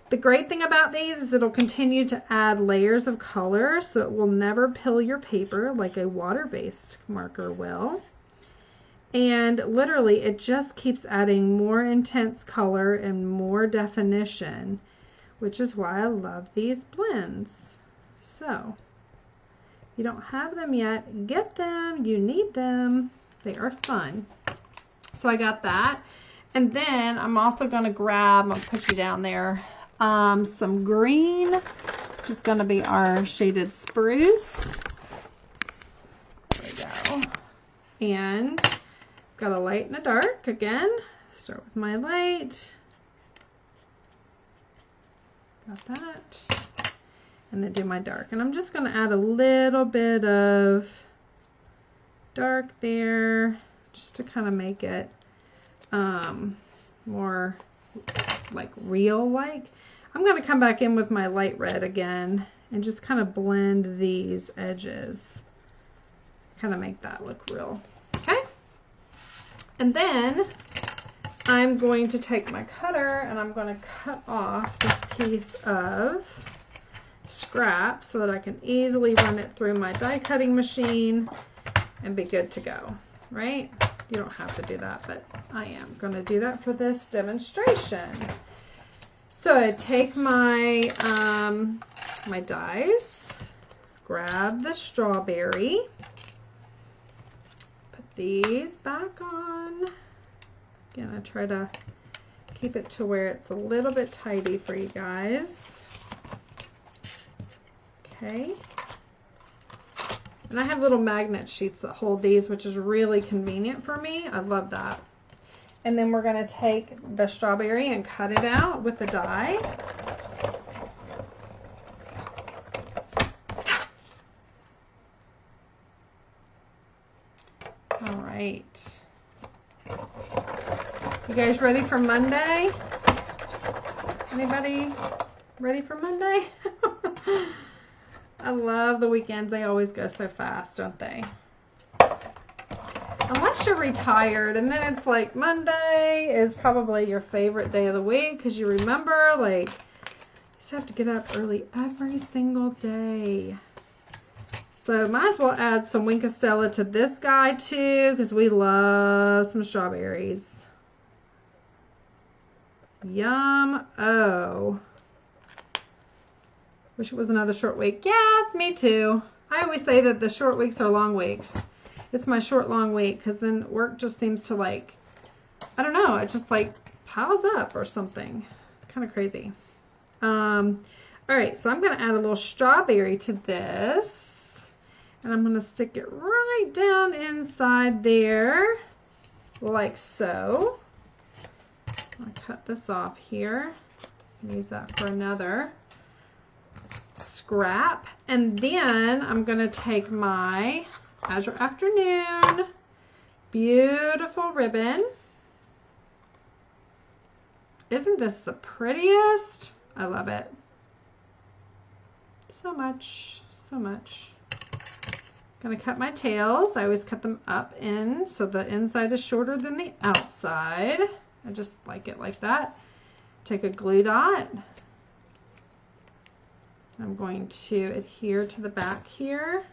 The great thing about these is it'll continue to add layers of color, so it will never pill your paper like a water-based marker will. And literally it just keeps adding more intense color and more definition, which is why I love these blends. So if you don't have them yet, get them. You need them. They are fun. So I got that. And then I'm also going to grab, I'll put you down there, some green, which is going to be our shaded spruce. There we go. And got a light and a dark again. Start with my light. Got that. And then do my dark. And I'm just going to add a little bit of dark there just to kind of make it more like real like. I'm going to come back in with my light red again and just kind of blend these edges. Kind of make that look real. Okay? And then I'm going to take my cutter and I'm going to cut off this piece of scrap so that I can easily run it through my die cutting machine and be good to go, right? You don't have to do that, but I am going to do that for this demonstration. So I take my, my dies, grab the strawberry, these back on. Again, I try to keep it to where it's a little bit tidy for you guys. Okay. And I have little magnet sheets that hold these, which is really convenient for me. I love that. And then we're going to take the strawberry and cut it out with the die. All right. You guys ready for Monday? Anybody ready for Monday? I love the weekends. They always go so fast, don't they? Unless you're retired, and then it's like Monday is probably your favorite day of the week because you remember, like, you just have to get up early every single day. So might as well add some Wink of Stella to this guy too because we love some strawberries. Yum. Oh. Wish it was another short week. Yes, me too. I always say that the short weeks are long weeks. It's my short, long week because then work just seems to, like, I don't know, it just like piles up or something. It's kind of crazy. All right, so I'm going to add a little strawberry to this. And I'm going to stick it right down inside there like so. I'll cut this off here. Use that for another scrap. And then I'm going to take my Azure Afternoon beautiful ribbon. Isn't this the prettiest? I love it. So much, so much. Gonna cut my tails. I always cut them up in so the inside is shorter than the outside. I just like it like that. Take a glue dot. I'm going to adhere to the back here.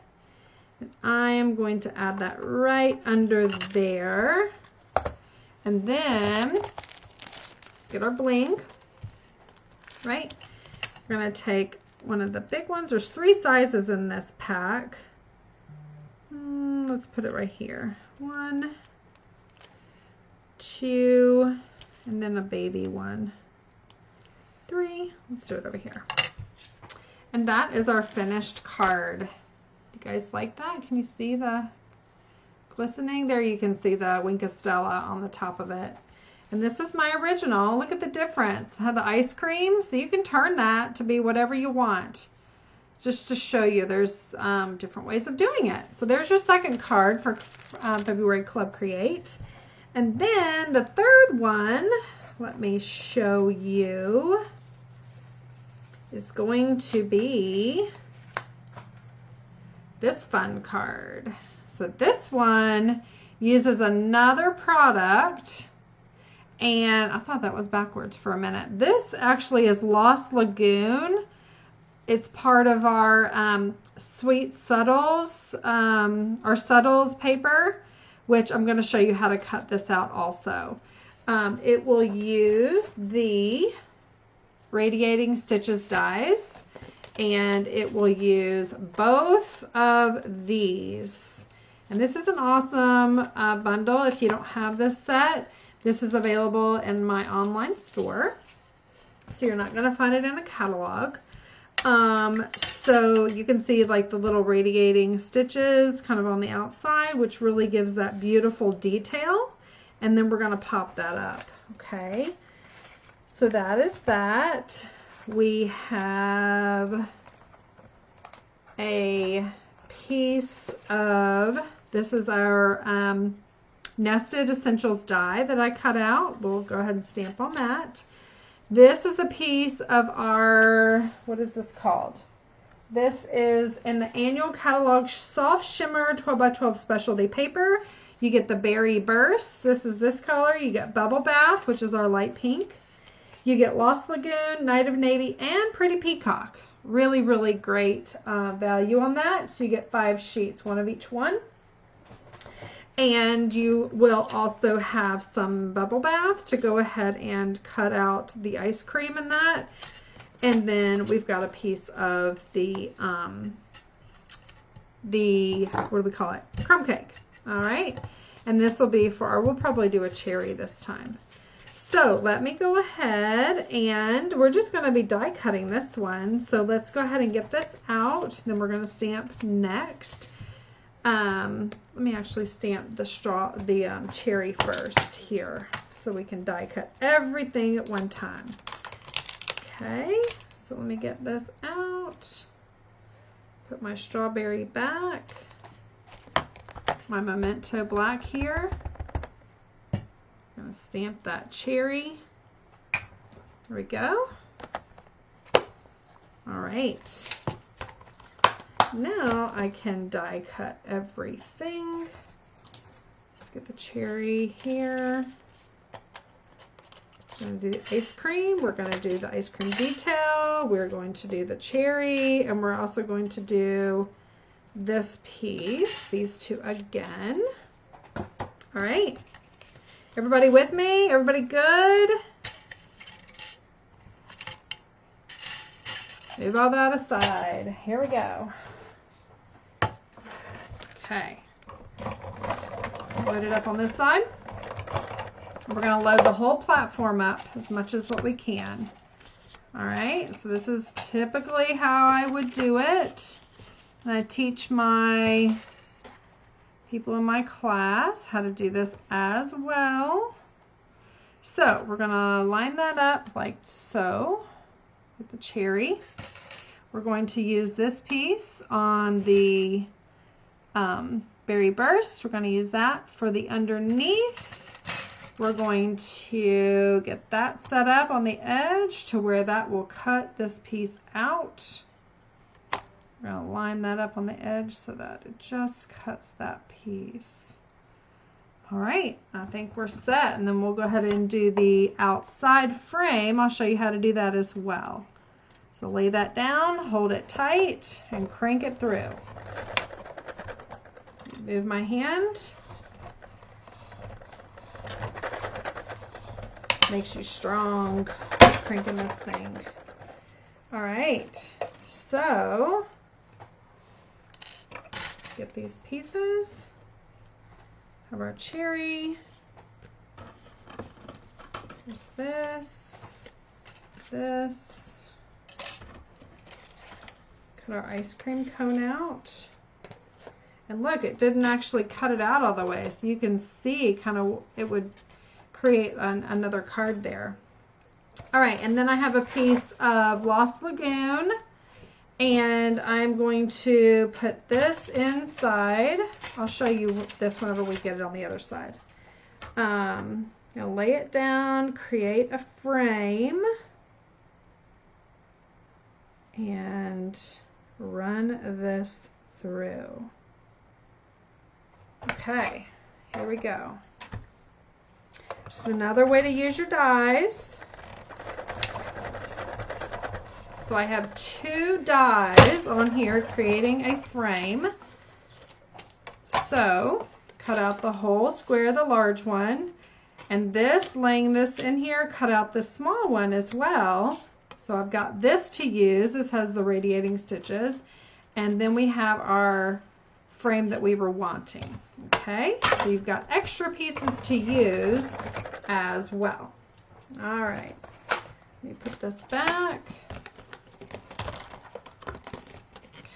And I am going to add that right under there. And then get our bling, right? We're going to take one of the big ones. There's 3 sizes in this pack. Let's put it right here. 1, 2, and then a baby one. 3. Let's do it over here. And that is our finished card. You guys like that? Can you see the glistening? There you can see the Wink of Stella on the top of it. And this was my original. Look at the difference. It had the ice cream, so you can turn that to be whatever you want. Just to show you, there's different ways of doing it. So there's your second card for February Club Create. And then the third one, let me show you, is going to be this fun card. So this one uses another product, and I thought that was backwards for a minute. This actually is Lost Lagoon. It's part of our Sweet Subtles, our Subtles paper, which I'm going to show you how to cut this out also. It will use the Radiating Stitches dies, and it will use both of these. And this is an awesome bundle. If you don't have this set, this is available in my online store, so you're not going to find it in a catalog. So you can see like the little radiating stitches kind of on the outside, which really gives that beautiful detail. And then we're going to pop that up. Okay. So that is that. We have a piece of, this is our Nested Essentials die that I cut out. We'll go ahead and stamp on that. This is a piece of our, what is this called? This is in the annual catalog soft shimmer 12x12 specialty paper. You get the berry bursts. This is this color. You get Bubble Bath, which is our light pink. You get Lost Lagoon, Night of Navy, and Pretty Peacock. Really, really great value on that. So you get 5 sheets, 1 of each one. And you will also have some Bubble Bath to go ahead and cut out the ice cream in that. And then we've got a piece of the what do we call it? Crumb cake. All right. And this will be for our, we'll probably do a cherry this time. So let me go ahead, and we're just going to be die cutting this one. So let's go ahead and get this out. Then we're going to stamp next. Let me actually stamp the cherry first here, so we can die cut everything at one time. Okay, so let me get this out. Put my strawberry back. My Memento black here. I'm going to stamp that cherry. There we go. All right. Now I can die cut everything. Let's get the cherry here. We're going to do the ice cream. We're going to do the ice cream detail. We're going to do the cherry. And we're also going to do this piece, these two again. All right. Everybody with me? Everybody good? Move all that aside. Here we go. Okay. Load it up on this side. We're going to load the whole platform up as much as what we can. All right, so this is typically how I would do it. And I teach my people in my class how to do this as well. So we're going to line that up like so with the cherry. We're going to use this piece on the Berry Burst. We're going to use that for the underneath. We're going to get that set up on the edge to where that will cut this piece out. We're going to line that up on the edge so that it just cuts that piece. All right, I think we're set, and then we'll go ahead and do the outside frame. I'll show you how to do that as well. So lay that down, hold it tight, and crank it through. Move my hand. Makes you strong, cranking this thing. All right, so get these pieces. Have our cherry. There's this. Cut our ice cream cone out. And look, it didn't actually cut it out all the way, so you can see kind of it would create another card there. All right, and then I have a piece of Lost Lagoon, and I'm going to put this inside. I'll show you this whenever we get it on the other side. I'll lay it down, create a frame, and run this through. Okay, here we go. Just another way to use your dies. So I have 2 dies on here creating a frame. So cut out the whole square, the large one, and this, laying this in here, cut out the small one as well. So I've got this to use. This has the radiating stitches, and then we have our frame that we were wanting. Okay, so you've got extra pieces to use as well. All right, let me put this back.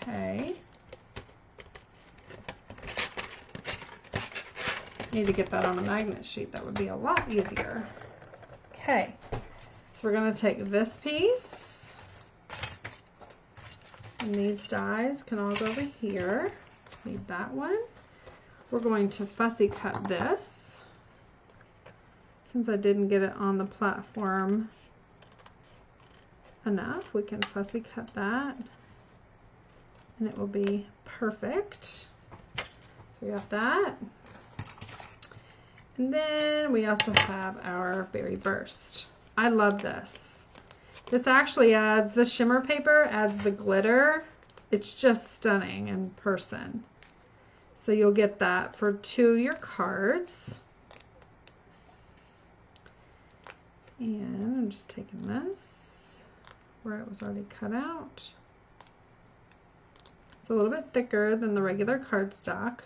Okay. Need to get that on a magnet sheet. That would be a lot easier. Okay, so we're going to take this piece, and these dies can all go over here. Need that one. We're going to fussy cut this. Since I didn't get it on the platform enough, we can fussy cut that, and it will be perfect. So we got that. And then we also have our Berry Burst. I love this. This actually adds, the shimmer paper adds the glitter. It's just stunning in person. So you'll get that for 2 of your cards. And I'm just taking this where it was already cut out. It's a little bit thicker than the regular cardstock.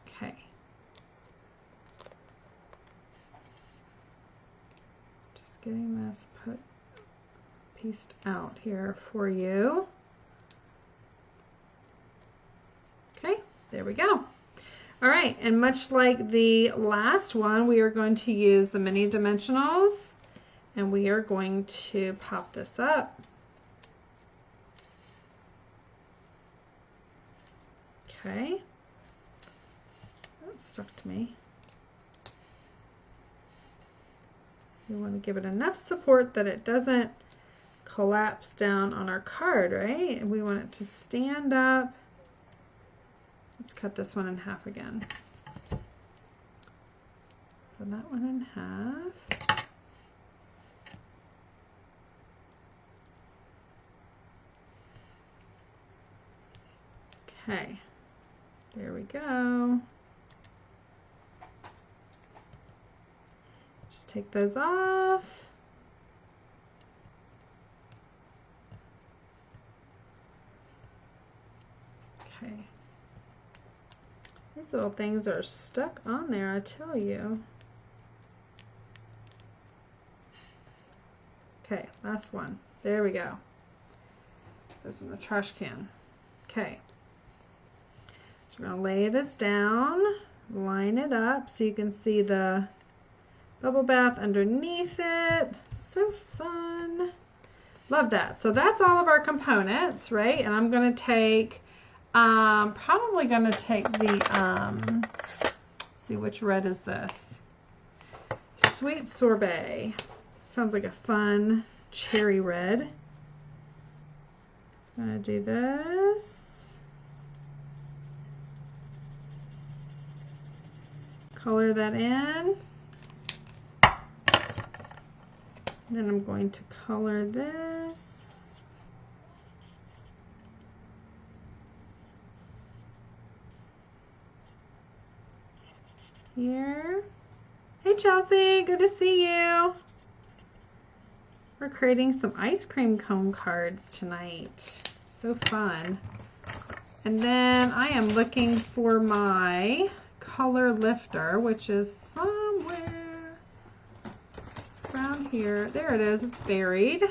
Okay. getting this pieced out here for you. Okay, there we go. All right, and much like the last one, we are going to use the mini dimensionals, and we are going to pop this up. Okay, that stuck to me. We want to give it enough support that it doesn't collapse down on our card, right? And we want it to stand up. Let's cut this one in half again. Put that one in half. Okay, there we go. Just take those off. Okay. These little things are stuck on there, I tell you. Okay, last one. There we go. This in the trash can. Okay. So we're going to lay this down, line it up so you can see the bubble bath underneath it. So fun. Love that. So that's all of our components, right? And I'm going to take, probably going to take the, see which red is this? Sweet Sorbet. Sounds like a fun cherry red. I'm going to do this. Color that in. Then I'm going to color this. Here. Hey Chelsea, good to see you. We're creating some ice cream cone cards tonight. So fun. And then I am looking for my color lifter, which is somewhere around here. There it is. It's buried.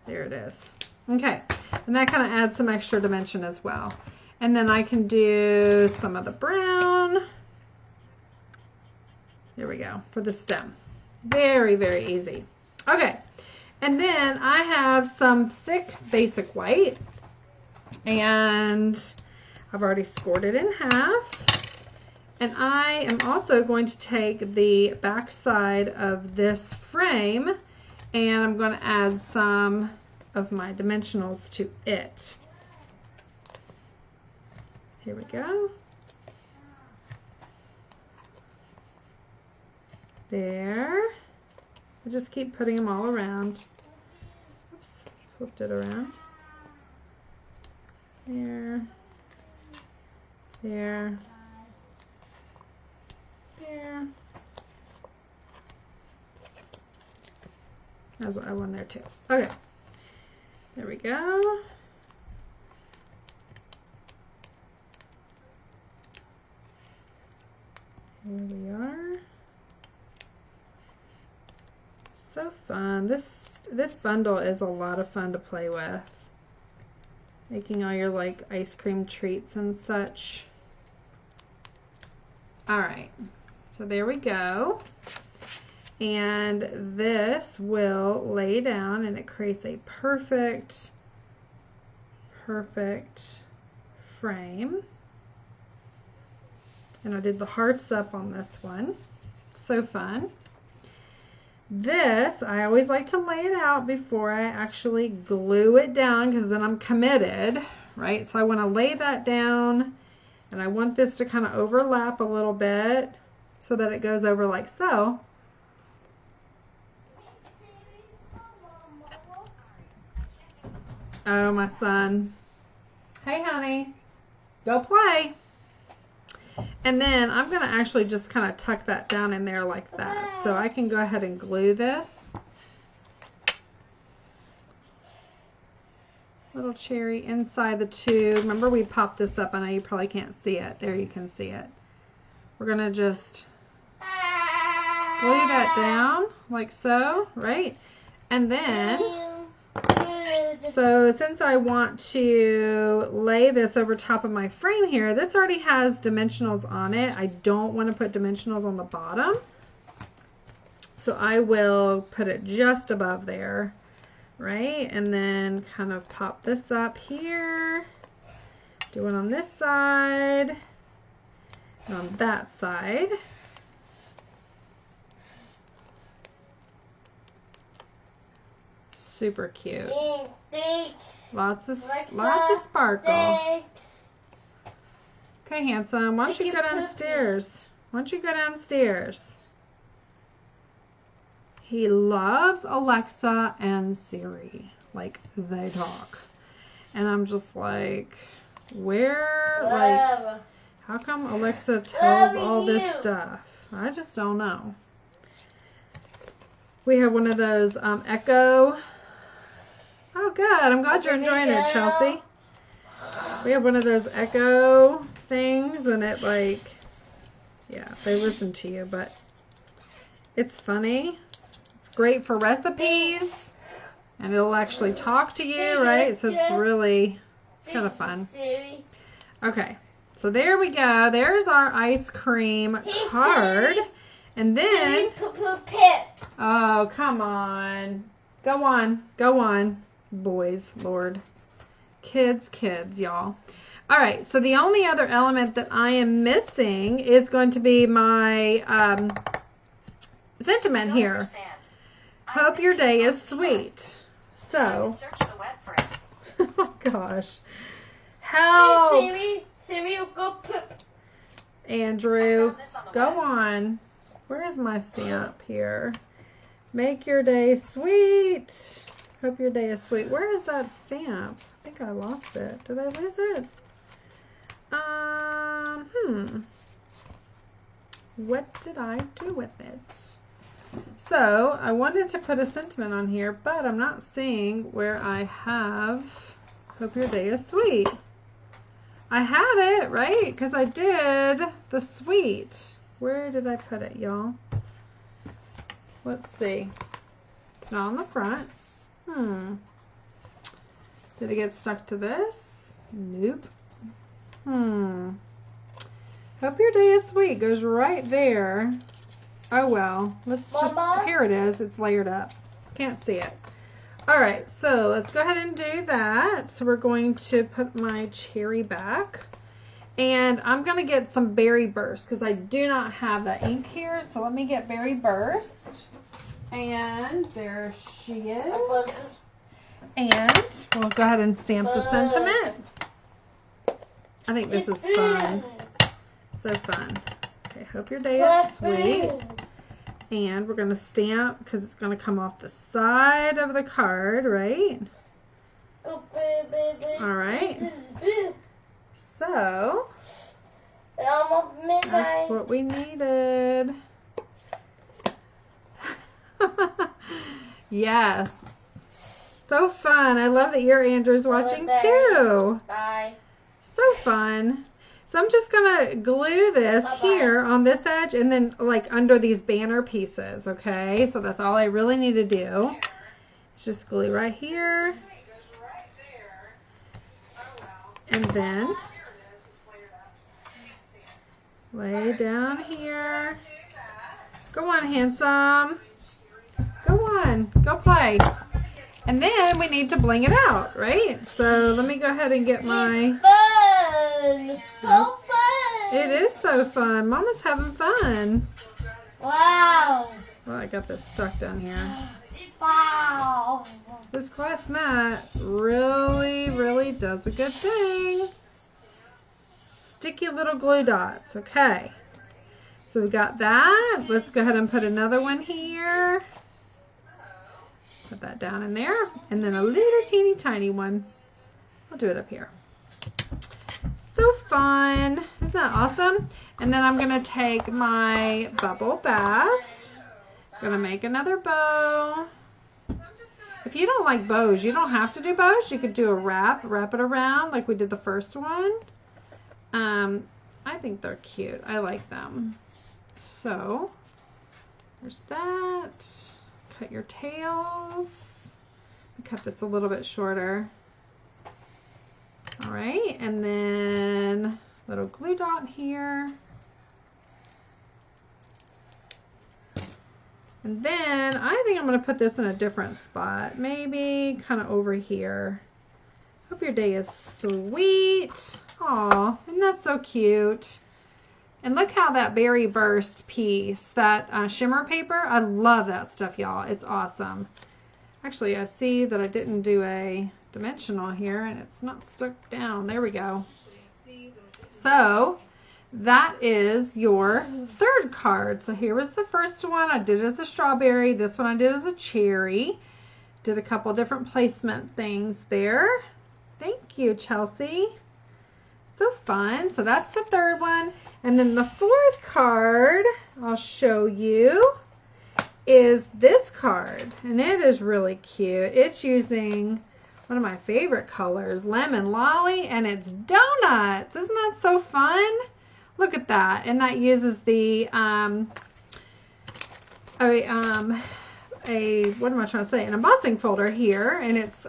There it is. Okay. And that kind of adds some extra dimension as well. And then I can do some of the brown. There we go, for the stem. Very, very easy. Okay. And then I have some thick basic white. And I've already scored it in half. And I am also going to take the back side of this frame and I'm going to add some of my dimensionals to it. Here we go. There. I just keep putting them all around. Oops, flipped it around. There, there, there. That's what I want there too. Okay, there we go. Here we are. So fun. This bundle is a lot of fun to play with. Making all your like ice cream treats and such. All right, so there we go. And this will lay down and it creates a perfect frame. And I did the hearts up on this one. So fun. This, I always like to lay it out before I actually glue it down because then I'm committed, right? So I want to lay that down and I want this to kind of overlap a little bit so that it goes over like so. Oh, my son. Hey, honey. Go play. And then I'm going to actually just kind of tuck that down in there like that. So I can go ahead and glue this. Little cherry inside the tube. Remember we popped this up. I know you probably can't see it. There you can see it. we're going to just glue that down like so, right? And then, so since I want to lay this over top of my frame here, this already has dimensionals on it. I don't want to put dimensionals on the bottom. So I will put it just above there, right? And then kind of pop this up here. Do it on this side and on that side. Super cute. Lots of sparkle. Okay, handsome. Why don't you go downstairs? Why don't you go downstairs? He loves Alexa and Siri. Like, they talk. And I'm just like, where, like, how come Alexa tells all this stuff? I just don't know. We have one of those Echo. Oh, good. I'm glad you're enjoying it, Chelsea. We have one of those Echo things, and it, like, yeah, they listen to you, but it's funny. It's great for recipes, and it'll actually talk to you, right? So it's really, it's kind of fun. Okay, so there we go. There's our ice cream card. And then, oh, come on. Go on. Go on. Boys, Lord. Kids, y'all. All right, so the only other element that I am missing is going to be my sentiment here. Hope your day is sweet. So, oh gosh. Help.
Hey, Siri, go poop.
Andrew, go on. Where's my stamp here? Make your day sweet. Hope your day is sweet. Where is that stamp? I think I lost it. Did I lose it? What did I do with it? So, I wanted to put a sentiment on here, but I'm not seeing where I have hope your day is sweet. I had it, right? Because I did the sweet. Where did I put it, y'all? Let's see. It's not on the front. Did it get stuck to this? Nope. Hope your day is sweet. Goes right there. Oh well. Let's just, here it is. It's layered up. Can't see it. Alright, so let's go ahead and do that. So we're going to put my cherry back. And I'm going to get some Berry Burst because I do not have the ink here. So let me get Berry Burst. And there she is. And we'll go ahead and stamp the sentiment. I think this is fun. So fun. Okay, hope your day is sweet. And we're going to stamp because it's going to come off the side of the card, right? Alright. So, that's what we needed. Yes. So fun. I love that your Andrew's watching too.
Bye.
So fun. So I'm just going to glue this here on this edge and then like under these banner pieces, okay? So that's all I really need to do. Just glue right here. And then lay down here. Go on, handsome. Go on. Go play. And then we need to bling it out, right? So let me go ahead and get my...
Fun! So fun!
It is so fun. Mama's having fun.
Wow!
Well, I got this stuck down here.
Wow!
This glass mat really, really does a good thing. Sticky little glue dots. Okay. So we got that. Let's go ahead and put another one here. Put that down in there. And then a little teeny tiny one. I'll do it up here. So fun. Isn't that awesome? And then I'm going to take my bubble bath. Going to make another bow. If you don't like bows, you don't have to do bows. You could do a wrap it around like we did the first one. I think they're cute. I like them. So there's that. Cut your tails. Cut this a little bit shorter. All right, and then little glue dot here. And then I think I'm going to put this in a different spot. Maybe kind of over here. Hope your day is sweet. Aw, isn't that so cute? And look how that berry burst piece, that shimmer paper, I love that stuff, y'all. It's awesome. Actually, I see that I didn't do a dimensional here and it's not stuck down. There we go. So that is your third card. So here was the first one. I did it as a strawberry. This one I did as a cherry. Did a couple different placement things there. Thank you, Chelsea. So fun. So that's the third one. And then the fourth card I'll show you is this card. And it is really cute. It's using one of my favorite colors, Lemon Lolly, and it's donuts. Isn't that so fun? Look at that. And that uses the what am I trying to say? An embossing folder here, and it's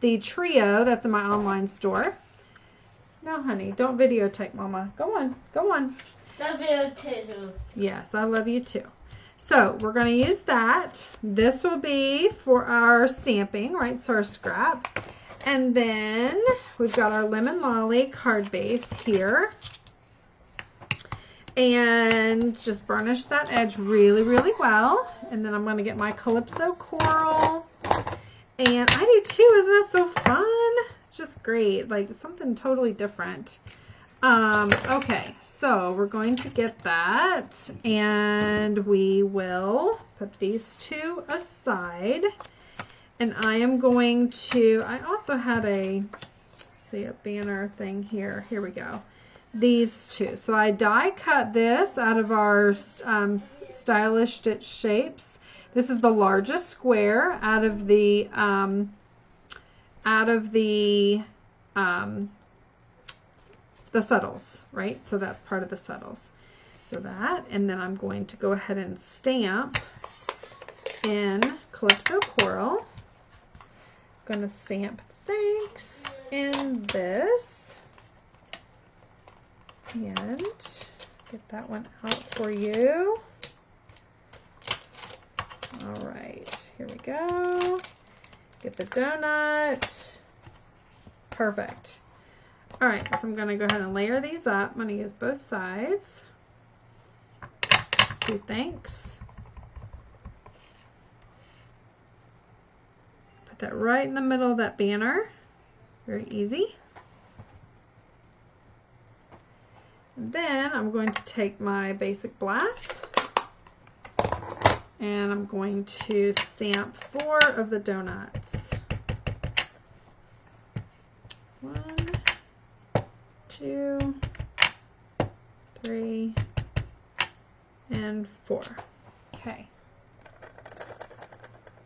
the trio that's in my online store. No, honey, don't videotape, Mama. Go on, go on.
Love you too.
Yes, I love you too. So we're going to use that. This will be for our stamping, right? So our scrap. And then we've got our Lemon Lolly card base here. And just burnish that edge really, really well. And then I'm going to get my Calypso Coral. And I do too. Isn't that so fun? It's just great. Like something totally different. Okay, so we're going to get that. And we will put these two aside. And I am going to, I also had a, see, a banner thing here. Here we go. These two. So I die cut this out of our Stylish Stitch Shapes. This is the largest square out of the settles, right? So that's part of the settles. So that, and then I'm going to go ahead and stamp in Calypso Coral. I'm going to stamp thanks in this. And get that one out for you. All right, here we go. Get the donut. Perfect. All right, so I'm going to go ahead and layer these up. I'm going to use both sides. Let's do thanks. Put that right in the middle of that banner. Very easy. And then I'm going to take my basic black and I'm going to stamp 4 of the donuts. 1, 2, 3, and 4. Okay.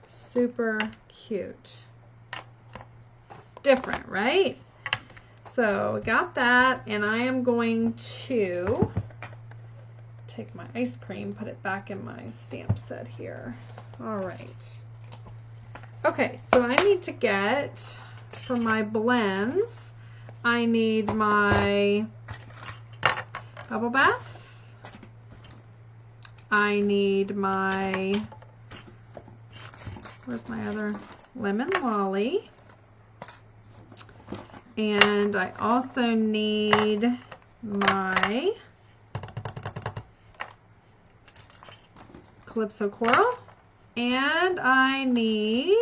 Super cute. It's different, right? So we got that, and I am going to take my ice cream, put it back in my stamp set here. All right. Okay, so I need to get, for my blends, I need my bubble bath. I need my, where's my other, Lemon Lolly. And I also need my Calypso Coral. And I need,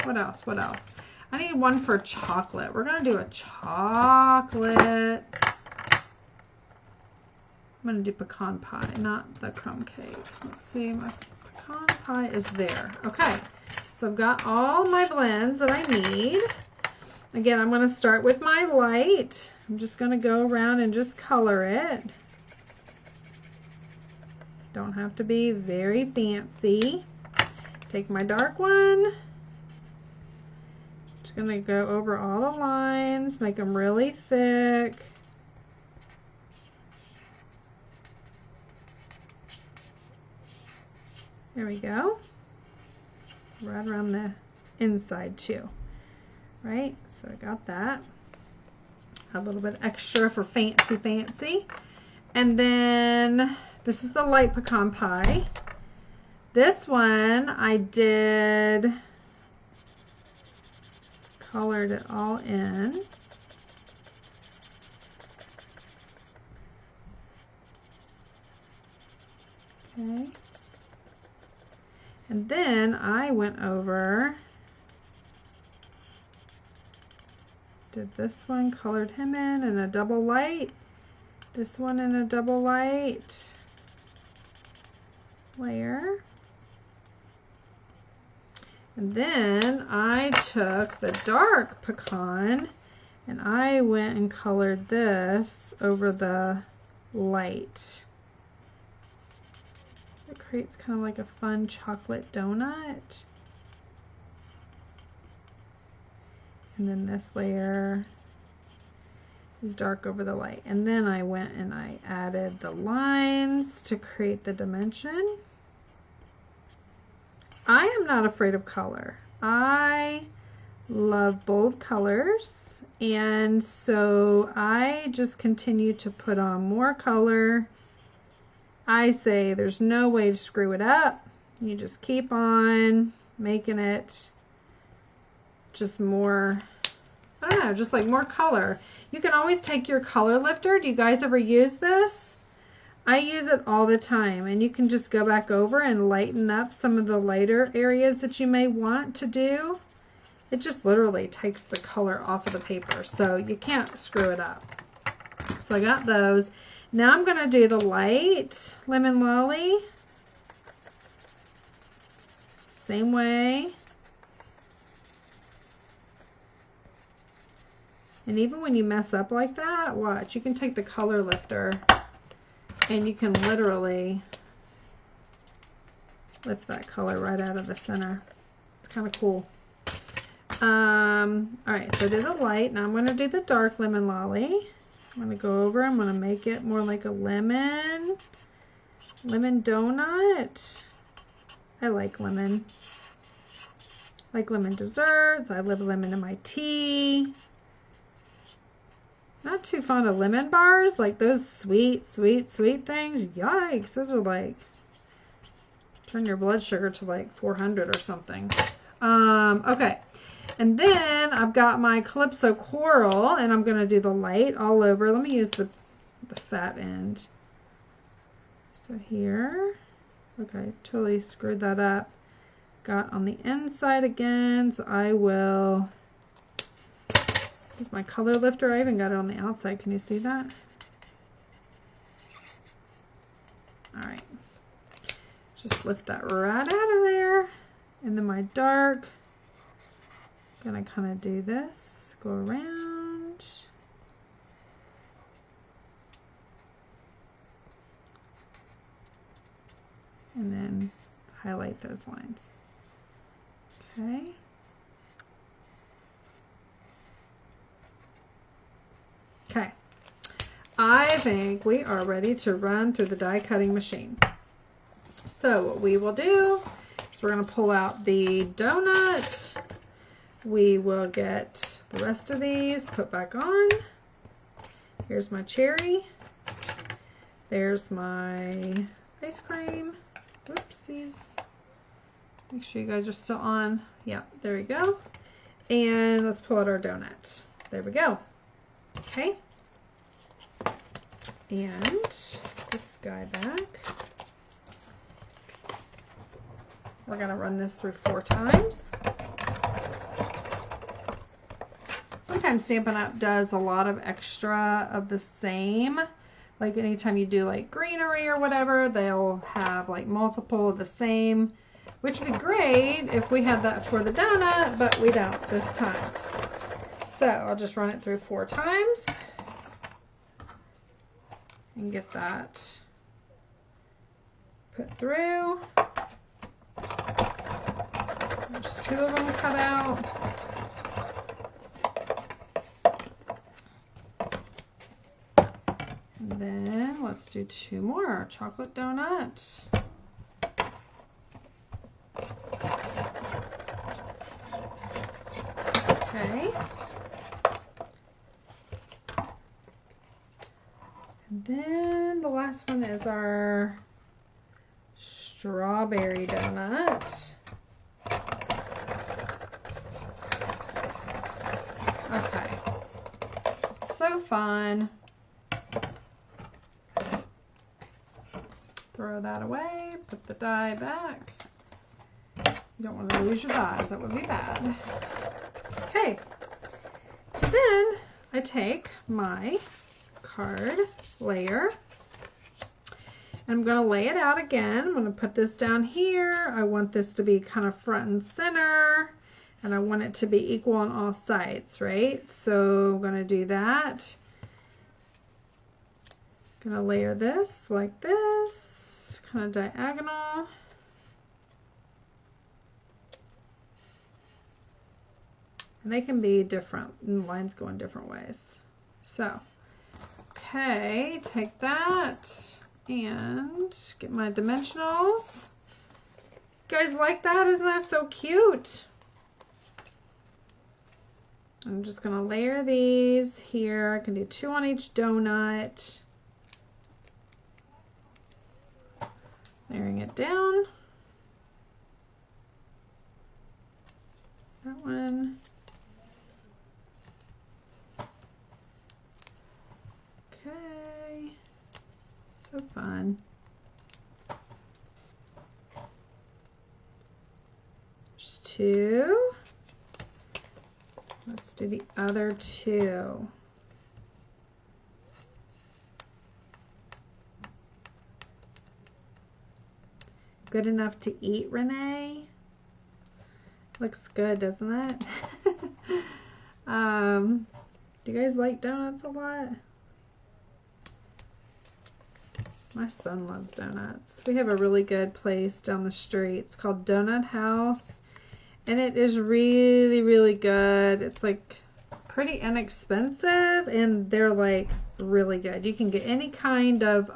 what else? What else? I need one for chocolate. We're going to do a chocolate. I'm going to do pecan pie, not the crumb cake. Let's see, my pecan pie is there. Okay, so I've got all my blends that I need. Again, I'm going to start with my light. I'm just going to go around and just color it. Don't have to be very fancy. Take my dark one. Just going to go over all the lines, make them really thick. There we go. Right around the inside too. Right? So I got that. A little bit extra for fancy. And then this is the light pecan pie. This one I did colored it all in. Okay. And then I went over, did this one, colored him in a double light. This one in a double light layer. And then I took the dark pecan and I went and colored this over the light. It creates kind of like a fun chocolate donut. And then this layer is dark over the light. And then I went and I added the lines to create the dimension. I am not afraid of color. I love bold colors, and so I just continue to put on more color. I say there's no way to screw it up. You just keep on making it just more, I don't know, just like more color. You can always take your color lifter. Do you guys ever use this? I use it all the time, and you can just go back over and lighten up some of the lighter areas that you may want to do. It just literally takes the color off of the paper, so you can't screw it up. So I got those. Now I'm going to do the light lemon lolly. Same way. And even when you mess up like that, watch, you can take the color lifter and you can literally lift that color right out of the center. It's kind of cool. Alright, so I did the light. Now I'm going to do the dark lemon lolly. I'm going to go over, I'm going to make it more like a lemon donut. I like lemon. I like lemon desserts. I love lemon in my tea. Not too fond of lemon bars, like those sweet things. Yikes, those are like, turn your blood sugar to like 400 or something. Okay, and then I've got my Calypso Coral, and I'm going to do the light all over. Let me use the fat end. So here, okay, totally screwed that up. Got on the inside again, so I will... This is my color lifter. I even got it on the outside. Can you see that? Alright. Just lift that right out of there. And then my dark. Gonna kind of do this. Go around. And then highlight those lines. Okay. Okay, I think we are ready to run through the die cutting machine. So what we will do is we're going to pull out the donut. We will get the rest of these put back on. Here's my cherry. There's my ice cream. Whoopsies. Make sure you guys are still on. Yeah, there we go. And let's pull out our donut. There we go. Okay, and this guy back. We're going to run this through 4 times. Sometimes Stampin' Up! Does a lot of extra of the same. Like anytime you do like greenery or whatever, they'll have like multiple of the same, which would be great if we had that for the donut, but we don't this time. So I'll just run it through 4 times and get that put through. There's 2 of them cut out. And then let's do 2 more. Chocolate donut. Okay. And then the last one is our strawberry donut. Okay. So fun. Throw that away, put the die back. You don't want to lose your dies, that would be bad. Okay, then I take my card layer and I'm going to lay it out again. I'm going to put this down here. I want this to be kind of front and center and I want it to be equal on all sides, right? So I'm going to do that. I'm going to layer this like this, kind of diagonal. And they can be different, and lines go in different ways. So, okay, take that and get my dimensionals. You guys like that? Isn't that so cute? I'm just gonna layer these here. I can do 2 on each donut. Layering it down. That one. Okay, so fun. There's 2. Let's do the other 2. Good enough to eat, Renee? Looks good, doesn't it? Do you guys like donuts a lot? My son loves donuts. We have a really good place down the street. It's called Donut House. And it is really, really good. It's like pretty inexpensive. And they're like really good. You can get any kind of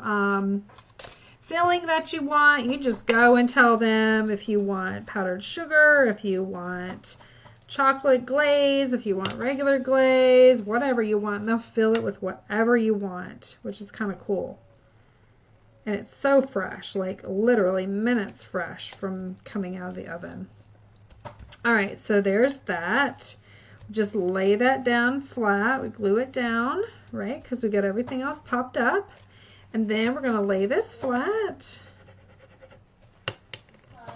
filling that you want. You just go and tell them if you want powdered sugar, if you want chocolate glaze, if you want regular glaze, whatever you want. And they'll fill it with whatever you want, which is kind of cool. And it's so fresh, like literally minutes fresh from coming out of the oven. All right, so there's that. Just lay that down flat. We glue it down, right? Because we got everything else popped up. And then we're going to lay this flat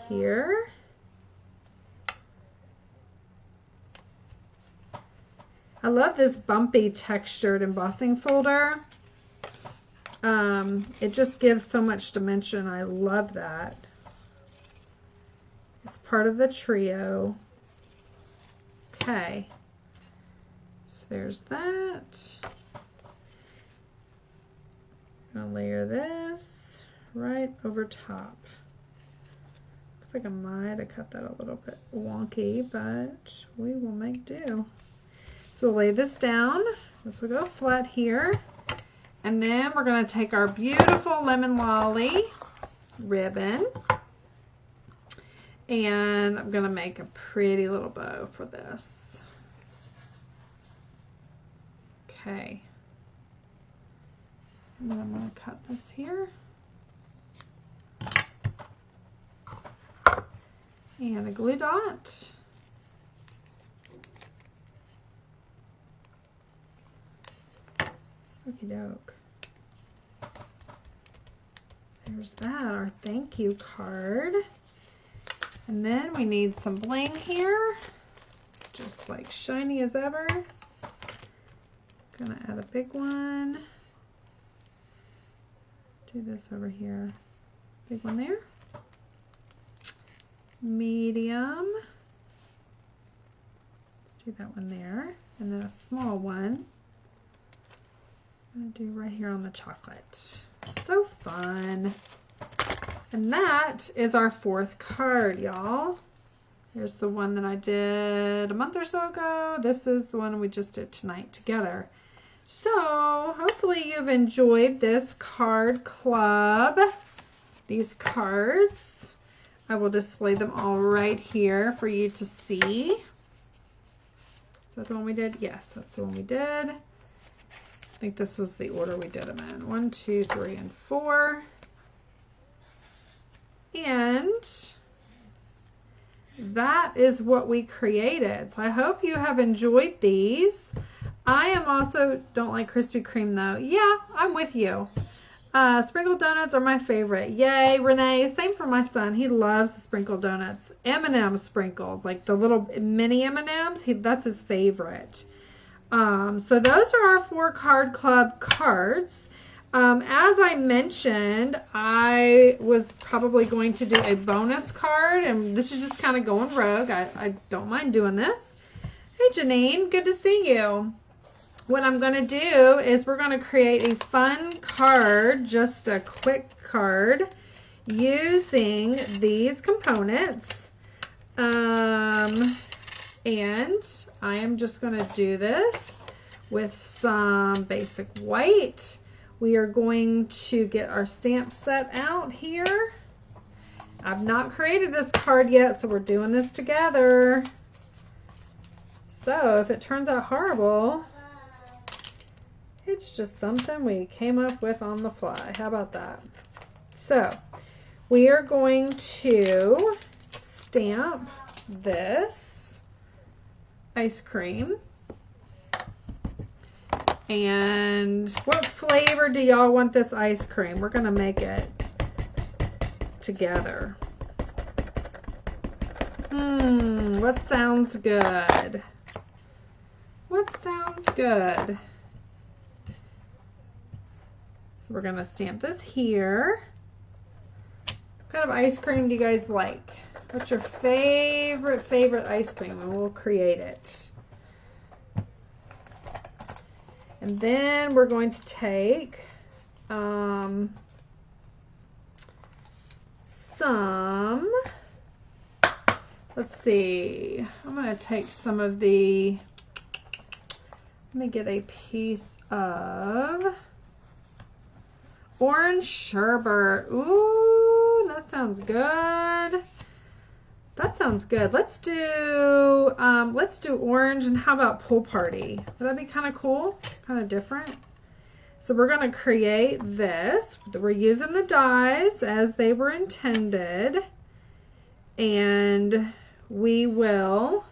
here. I love this bumpy textured embossing folder. It just gives so much dimension. I love that. It's part of the trio. Okay. So there's that. I'm going to layer this right over top. Looks like I might have cut that a little bit wonky, but we will make do. So we'll lay this down. This will go flat here. And then we're going to take our beautiful lemon lolly ribbon. And I'm going to make a pretty little bow for this. Okay. And then I'm going to cut this here. And a glue dot. Okie doke. There's that, our thank you card. And then we need some bling here. Just like shiny as ever. Gonna add a big one. Do this over here. Big one there. Medium. Let's do that one there. And then a small one. I'm gonna do right here on the chocolate. So fun. And that is our 4th card, y'all. Here's the one that I did a month or so ago. This is the one we just did tonight together. So hopefully you've enjoyed this card club. These cards. I will display them all right here for you to see. that the one we did? Yes, that's the one we did. I think this was the order we did them in. 1, 2, 3, and 4. And that is what we created. So I hope you have enjoyed these. I am also, don't like Krispy Kreme though. Yeah, I'm with you. Sprinkled donuts are my favorite. Yay, Renee. Same for my son. He loves the sprinkled donuts. M&M sprinkles, like the little mini M&Ms. That's his favorite. So those are our 4 Card Club cards. As I mentioned, I was probably going to do a bonus card, and this is just kind of going rogue. I don't mind doing this. Hey, Janine. Good to see you. What I'm going to do is we're going to create a fun card, just a quick card, using these components. And I am just going to do this with some basic white. We are going to get our stamp set out here. I've not created this card yet, so we're doing this together. So if it turns out horrible, it's just something we came up with on the fly. How about that? So we are going to stamp this ice cream. And what flavor do y'all want this ice cream? We're going to make it together. What sounds good? What sounds good? So we're going to stamp this here. What kind of ice cream do you guys like? What's your favorite ice cream? And we'll create it. And then we're going to take some, let's see, I'm going to take some of the, let me get a piece of orange sherbet. Ooh, that sounds good. That sounds good. Let's do orange, and how about pool party? Would that be kind of cool? Kind of different. So we're going to create this. We're using the dies as they were intended. And we will,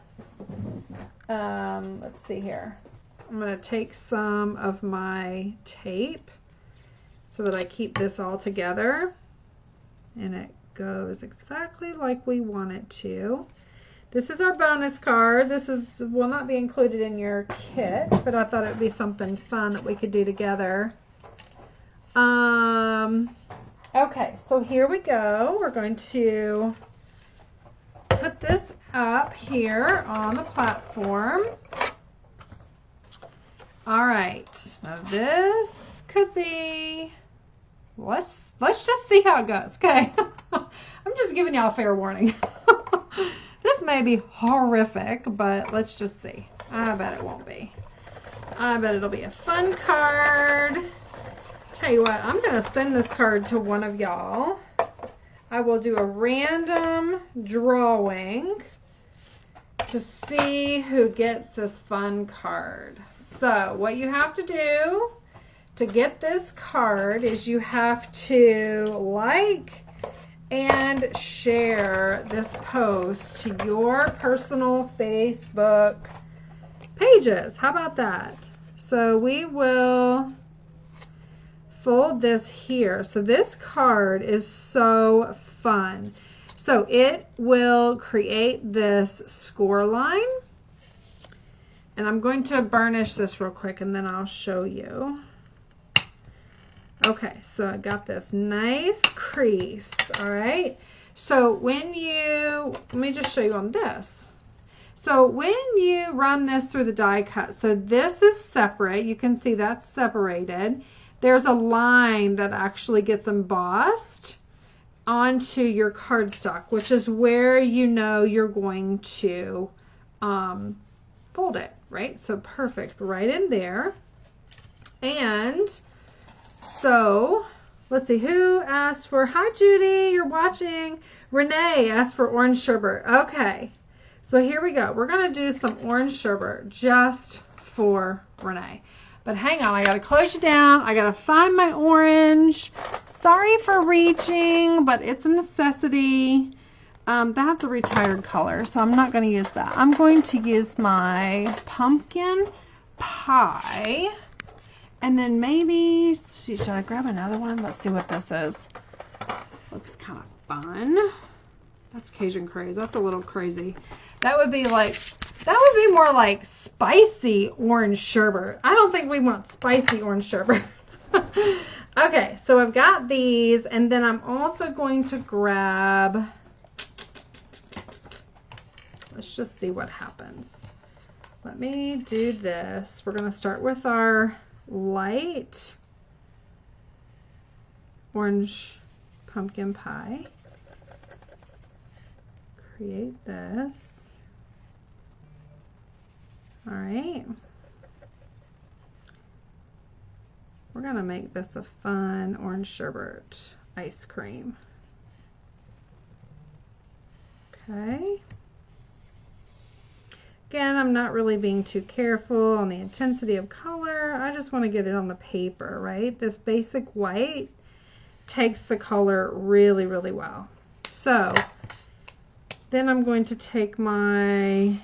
let's see here. I'm going to take some of my tape so that I keep this all together. And it goes exactly like we want it to. This is our bonus card. This will not be included in your kit, but I thought it would be something fun that we could do together. Okay, so here we go. We're going to put this up here on the platform. All right, now this could be, let's just see how it goes, okay? I'm just giving y'all fair warning. This may be horrific, but let's just see. I bet it won't be. I bet it'll be a fun card. Tell you what, I'm going to send this card to one of y'all. I will do a random drawing to see who gets this fun card. So what you have to do to get this card is you have to like and share this post to your personal Facebook pages. How about that? So we will fold this here. So this card is so fun. So it will create this score line. And I'm going to burnish this real quick and then I'll show you. Okay, so I got this nice crease, all right? So when you, let me just show you on this. So when you run this through the die cut, so this is separate. You can see that's separated. There's a line that actually gets embossed onto your cardstock, which is where you know you're going to fold it, right? So perfect, right in there. And so, let's see, who asked for, hi Judy, you're watching. Renee asked for orange sherbet. Okay, So here we go. We're going to do some orange sherbet just for Renee. But hang on, I got to close you down. I got to find my orange. Sorry for reaching, but it's a necessity. That's a retired color, so I'm not going to use that. I'm going to use my pumpkin pie. And then maybe, should I grab another one? Let's see what this is. Looks kind of fun. That's Cajun craze. That's a little crazy. That would be more like spicy orange sherbet. I don't think we want spicy orange sherbet. Okay, so I've got these, and then I'm also going to grab, let's just see what happens. Let me do this. We're going to start with our light orange pumpkin pie. Create this. All right. We're going to make this a fun orange sherbet ice cream. Okay. Again, I'm not really being too careful on the intensity of color. I just want to get it on the paper, right? This basic white takes the color really, really well. So then I'm going to take my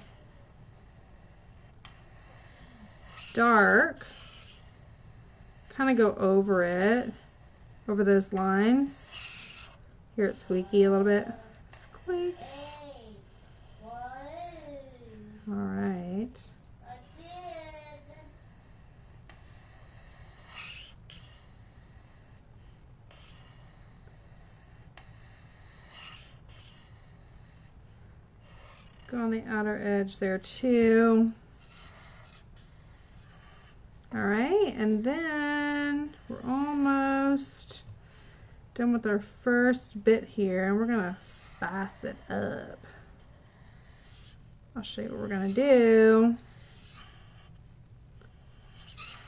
dark, kind of go over it, over those lines. Hear it squeaky a little bit. Squeak. All right. Go on the outer edge there too. All right, and then we're almost done with our first bit here, and we're gonna spice it up. I'll show you what we're gonna do.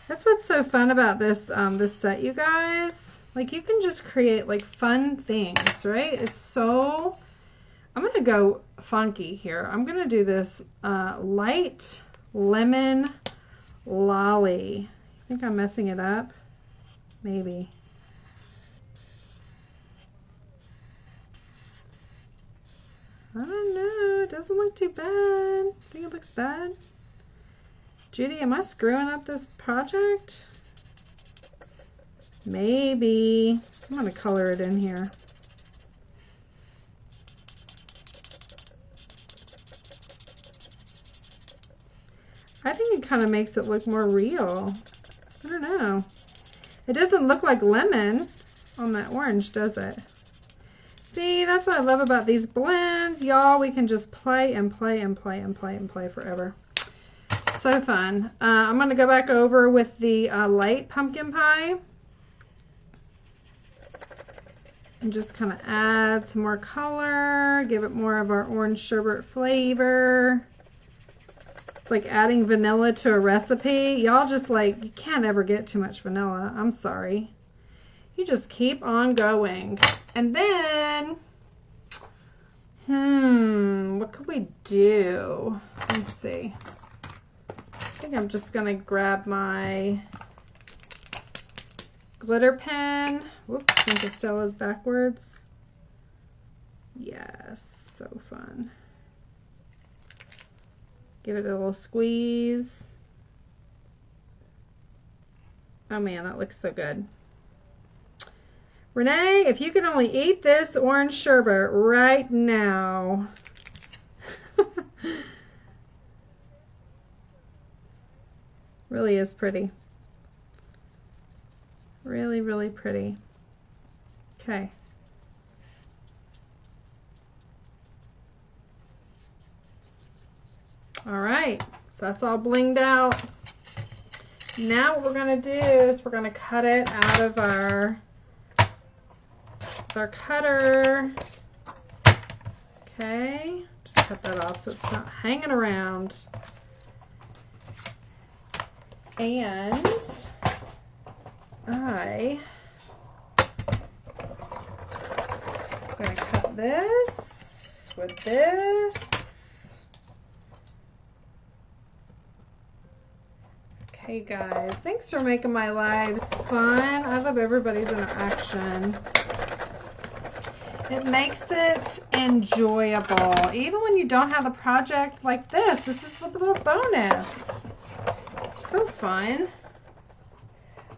That's what's so fun about this this set, you guys. Like, you can just create like fun things, right? It's so, I'm gonna go funky here. I'm gonna do this light lemon lolly. I think I'm messing it up. Maybe. I don't know. It doesn't look too bad. I think it looks bad. Judy, am I screwing up this project? Maybe. I'm going to color it in here. I think it kind of makes it look more real. I don't know. It doesn't look like lemon on that orange, does it? See, that's what I love about these blends. Y'all, we can just play and play and play and play and play forever. So fun. I'm going to go back over with the light pumpkin pie. And just kind of add some more color. Give it more of our orange sherbet flavor. It's like adding vanilla to a recipe. Y'all just like, you can't ever get too much vanilla. I'm sorry. You just keep on going. And then, what could we do? Let me see. I think I'm just going to grab my glitter pen. Whoops, I think Estella's backwards. Yes, so fun. Give it a little squeeze. Oh man, that looks so good. Renee, if you could only eat this orange sherbet right now. Really is pretty. Really, really pretty. Okay. All right, so that's all blinged out. Now what we're gonna do is we're gonna cut it out of our cutter. Okay, just cut that off so it's not hanging around. And I'm gonna cut this with this. Hey guys, thanks for making my lives fun. I love everybody's interaction. It makes it enjoyable. Even when you don't have a project like this, this is a little bonus. So fun.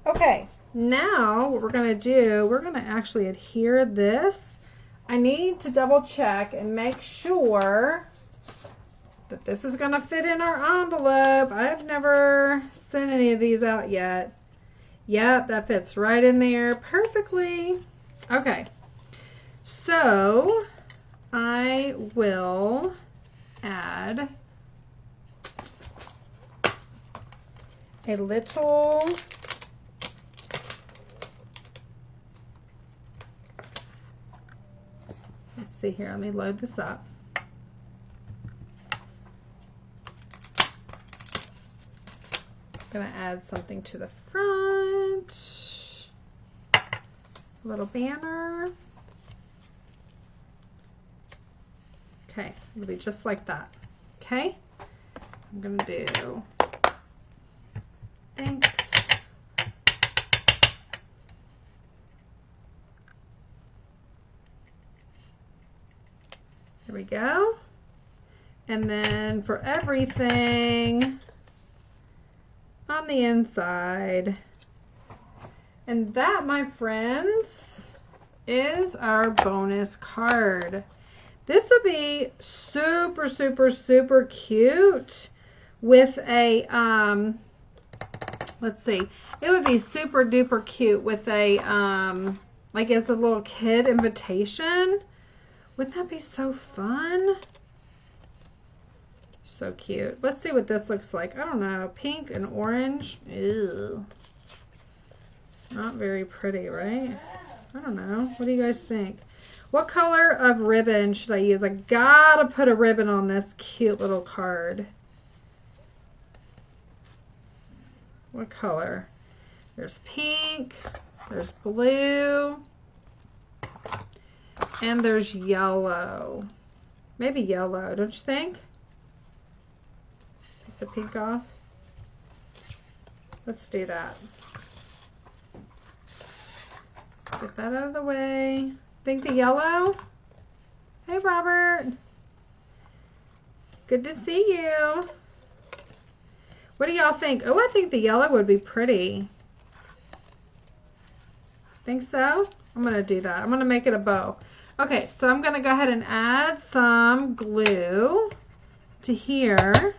Okay, now what we're going to do, we're going to actually adhere this. I need to double check and make sure that this is going to fit in our envelope. I've never sent any of these out yet. Yep, that fits right in there perfectly. Okay, so I will add a little let's see here, let me load this up. I'm gonna add something to the front, a little banner. Okay, it'll be just like that. Okay, I'm gonna do thanks. There we go. And then for everything on the inside. And that, my friends, is our bonus card. This would be super, super, super cute with a, let's see, it would be super duper cute with a, like as a little kid invitation. Wouldn't that be so fun? So cute. Let's see what this looks like. I don't know, pink and orange. Ew. Not very pretty, right? I don't know. What do you guys think? What color of ribbon should I use? I gotta put a ribbon on this cute little card. What color? There's pink, there's blue, and there's yellow. Maybe yellow, don't you think? Take the pink off. Let's do that. Get that out of the way. Think the yellow? Hey, Robert. Good to see you. What do y'all think? Oh, I think the yellow would be pretty. Think so? I'm going to do that. I'm going to make it a bow. Okay, so I'm going to go ahead and add some glue to here.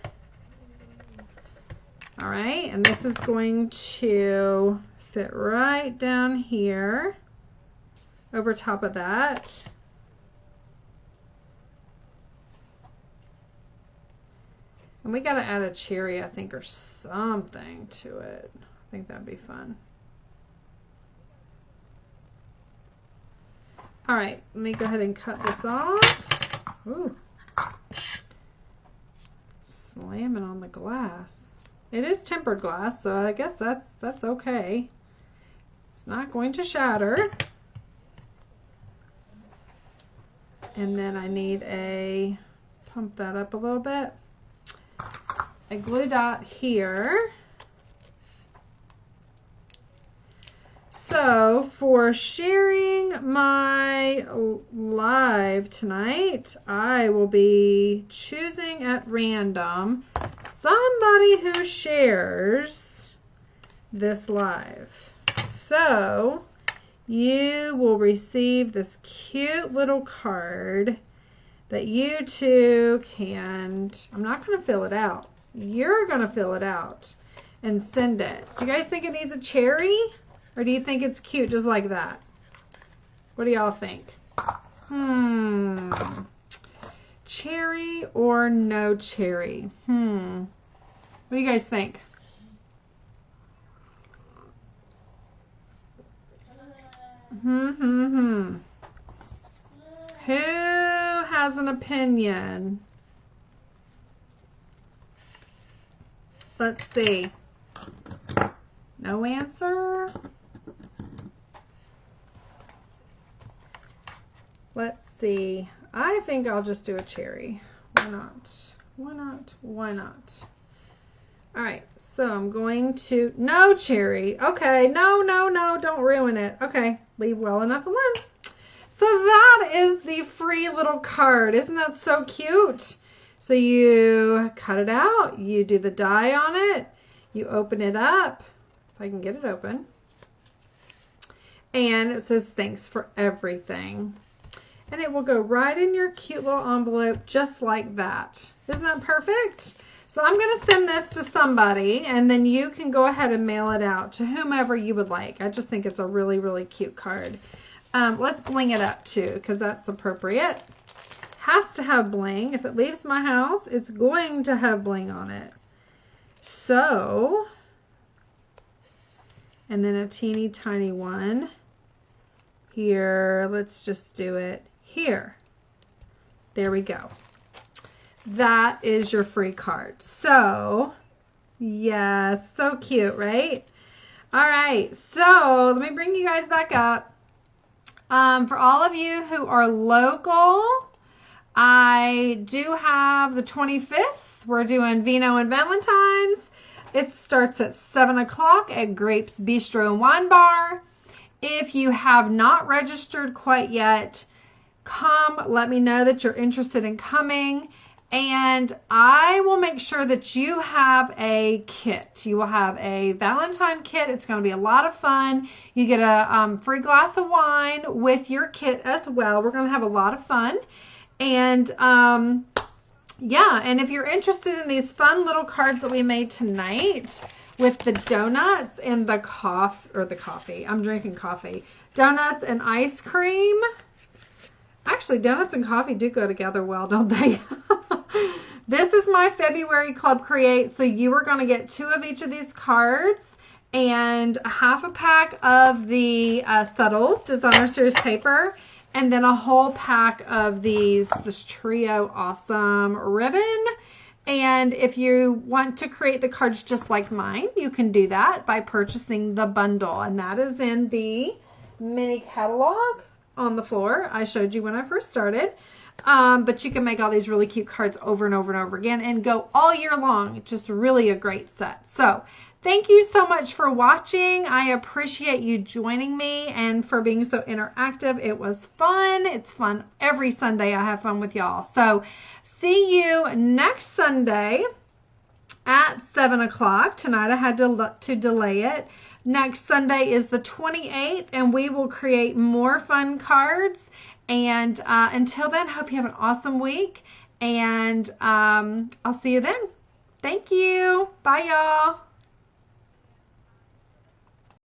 All right, and this is going to fit right down here over top of that. And we got to add a cherry, I think, or something to it. I think that'd be fun. All right, let me go ahead and cut this off. Ooh. Slamming on the glass. It is tempered glass, so I guess that's okay. It's not going to shatter. And then I need a, pump that up a little bit, a glue dot here. So for sharing my live tonight, I will be choosing at random somebody who shares this live. So you will receive this cute little card that you two can, I'm not going to fill it out. You're going to fill it out and send it. Do you guys think it needs a cherry? Or do you think it's cute just like that? What do y'all think? Cherry or no cherry? What do you guys think? Who has an opinion? Let's see. No answer? Let's see. I think I'll just do a cherry. Why not? Why not? Why not? All right, so I'm going to, no, Cherry. Okay, no, don't ruin it. Okay, leave well enough alone. So that is the free little card. Isn't that so cute? So you cut it out, you do the die on it, you open it up, if I can get it open, and it says thanks for everything. And it will go right in your cute little envelope just like that. Isn't that perfect? So I'm going to send this to somebody, and then you can go ahead and mail it out to whomever you would like. I just think it's a really, really cute card. Let's bling it up too, because that's appropriate. Has to have bling. If it leaves my house, it's going to have bling on it. So, and then a teeny tiny one here. Let's just do it here. There we go. That is your free card. So, yes, so cute, right? All right, so let me bring you guys back up. For all of you who are local, I do have the 25th. We're doing Vino and Valentine's. It starts at 7 o'clock at Grapes Bistro and Wine Bar. If you have not registered quite yet, come, let me know that you're interested in coming, and I will make sure that you have a kit. You will have a Valentine kit. It's going to be a lot of fun. You get a free glass of wine with your kit as well. We're going to have a lot of fun. And yeah, and if you're interested in these fun little cards that we made tonight with the donuts and the coffee. I'm drinking coffee. Donuts and ice cream. Actually, donuts and coffee do go together well, don't they? This is my February Club Create. So you are going to get 2 of each of these cards and a half a pack of the Subtles Designer Series paper, and then a whole pack of this Trio Awesome ribbon. And if you want to create the cards just like mine, you can do that by purchasing the bundle. And that is in the mini catalog on the floor I showed you when I first started. But you can make all these really cute cards over and over and over again and go all year long. Just really a great set. So thank you so much for watching. I appreciate you joining me and for being so interactive. It was fun. It's fun every Sunday. I have fun with y'all. So see you next Sunday at 7 o'clock. Tonight I had to delay it. Next Sunday is the 28th, and we will create more fun cards. And until then, hope you have an awesome week, and I'll see you then. Thank you. Bye, y'all.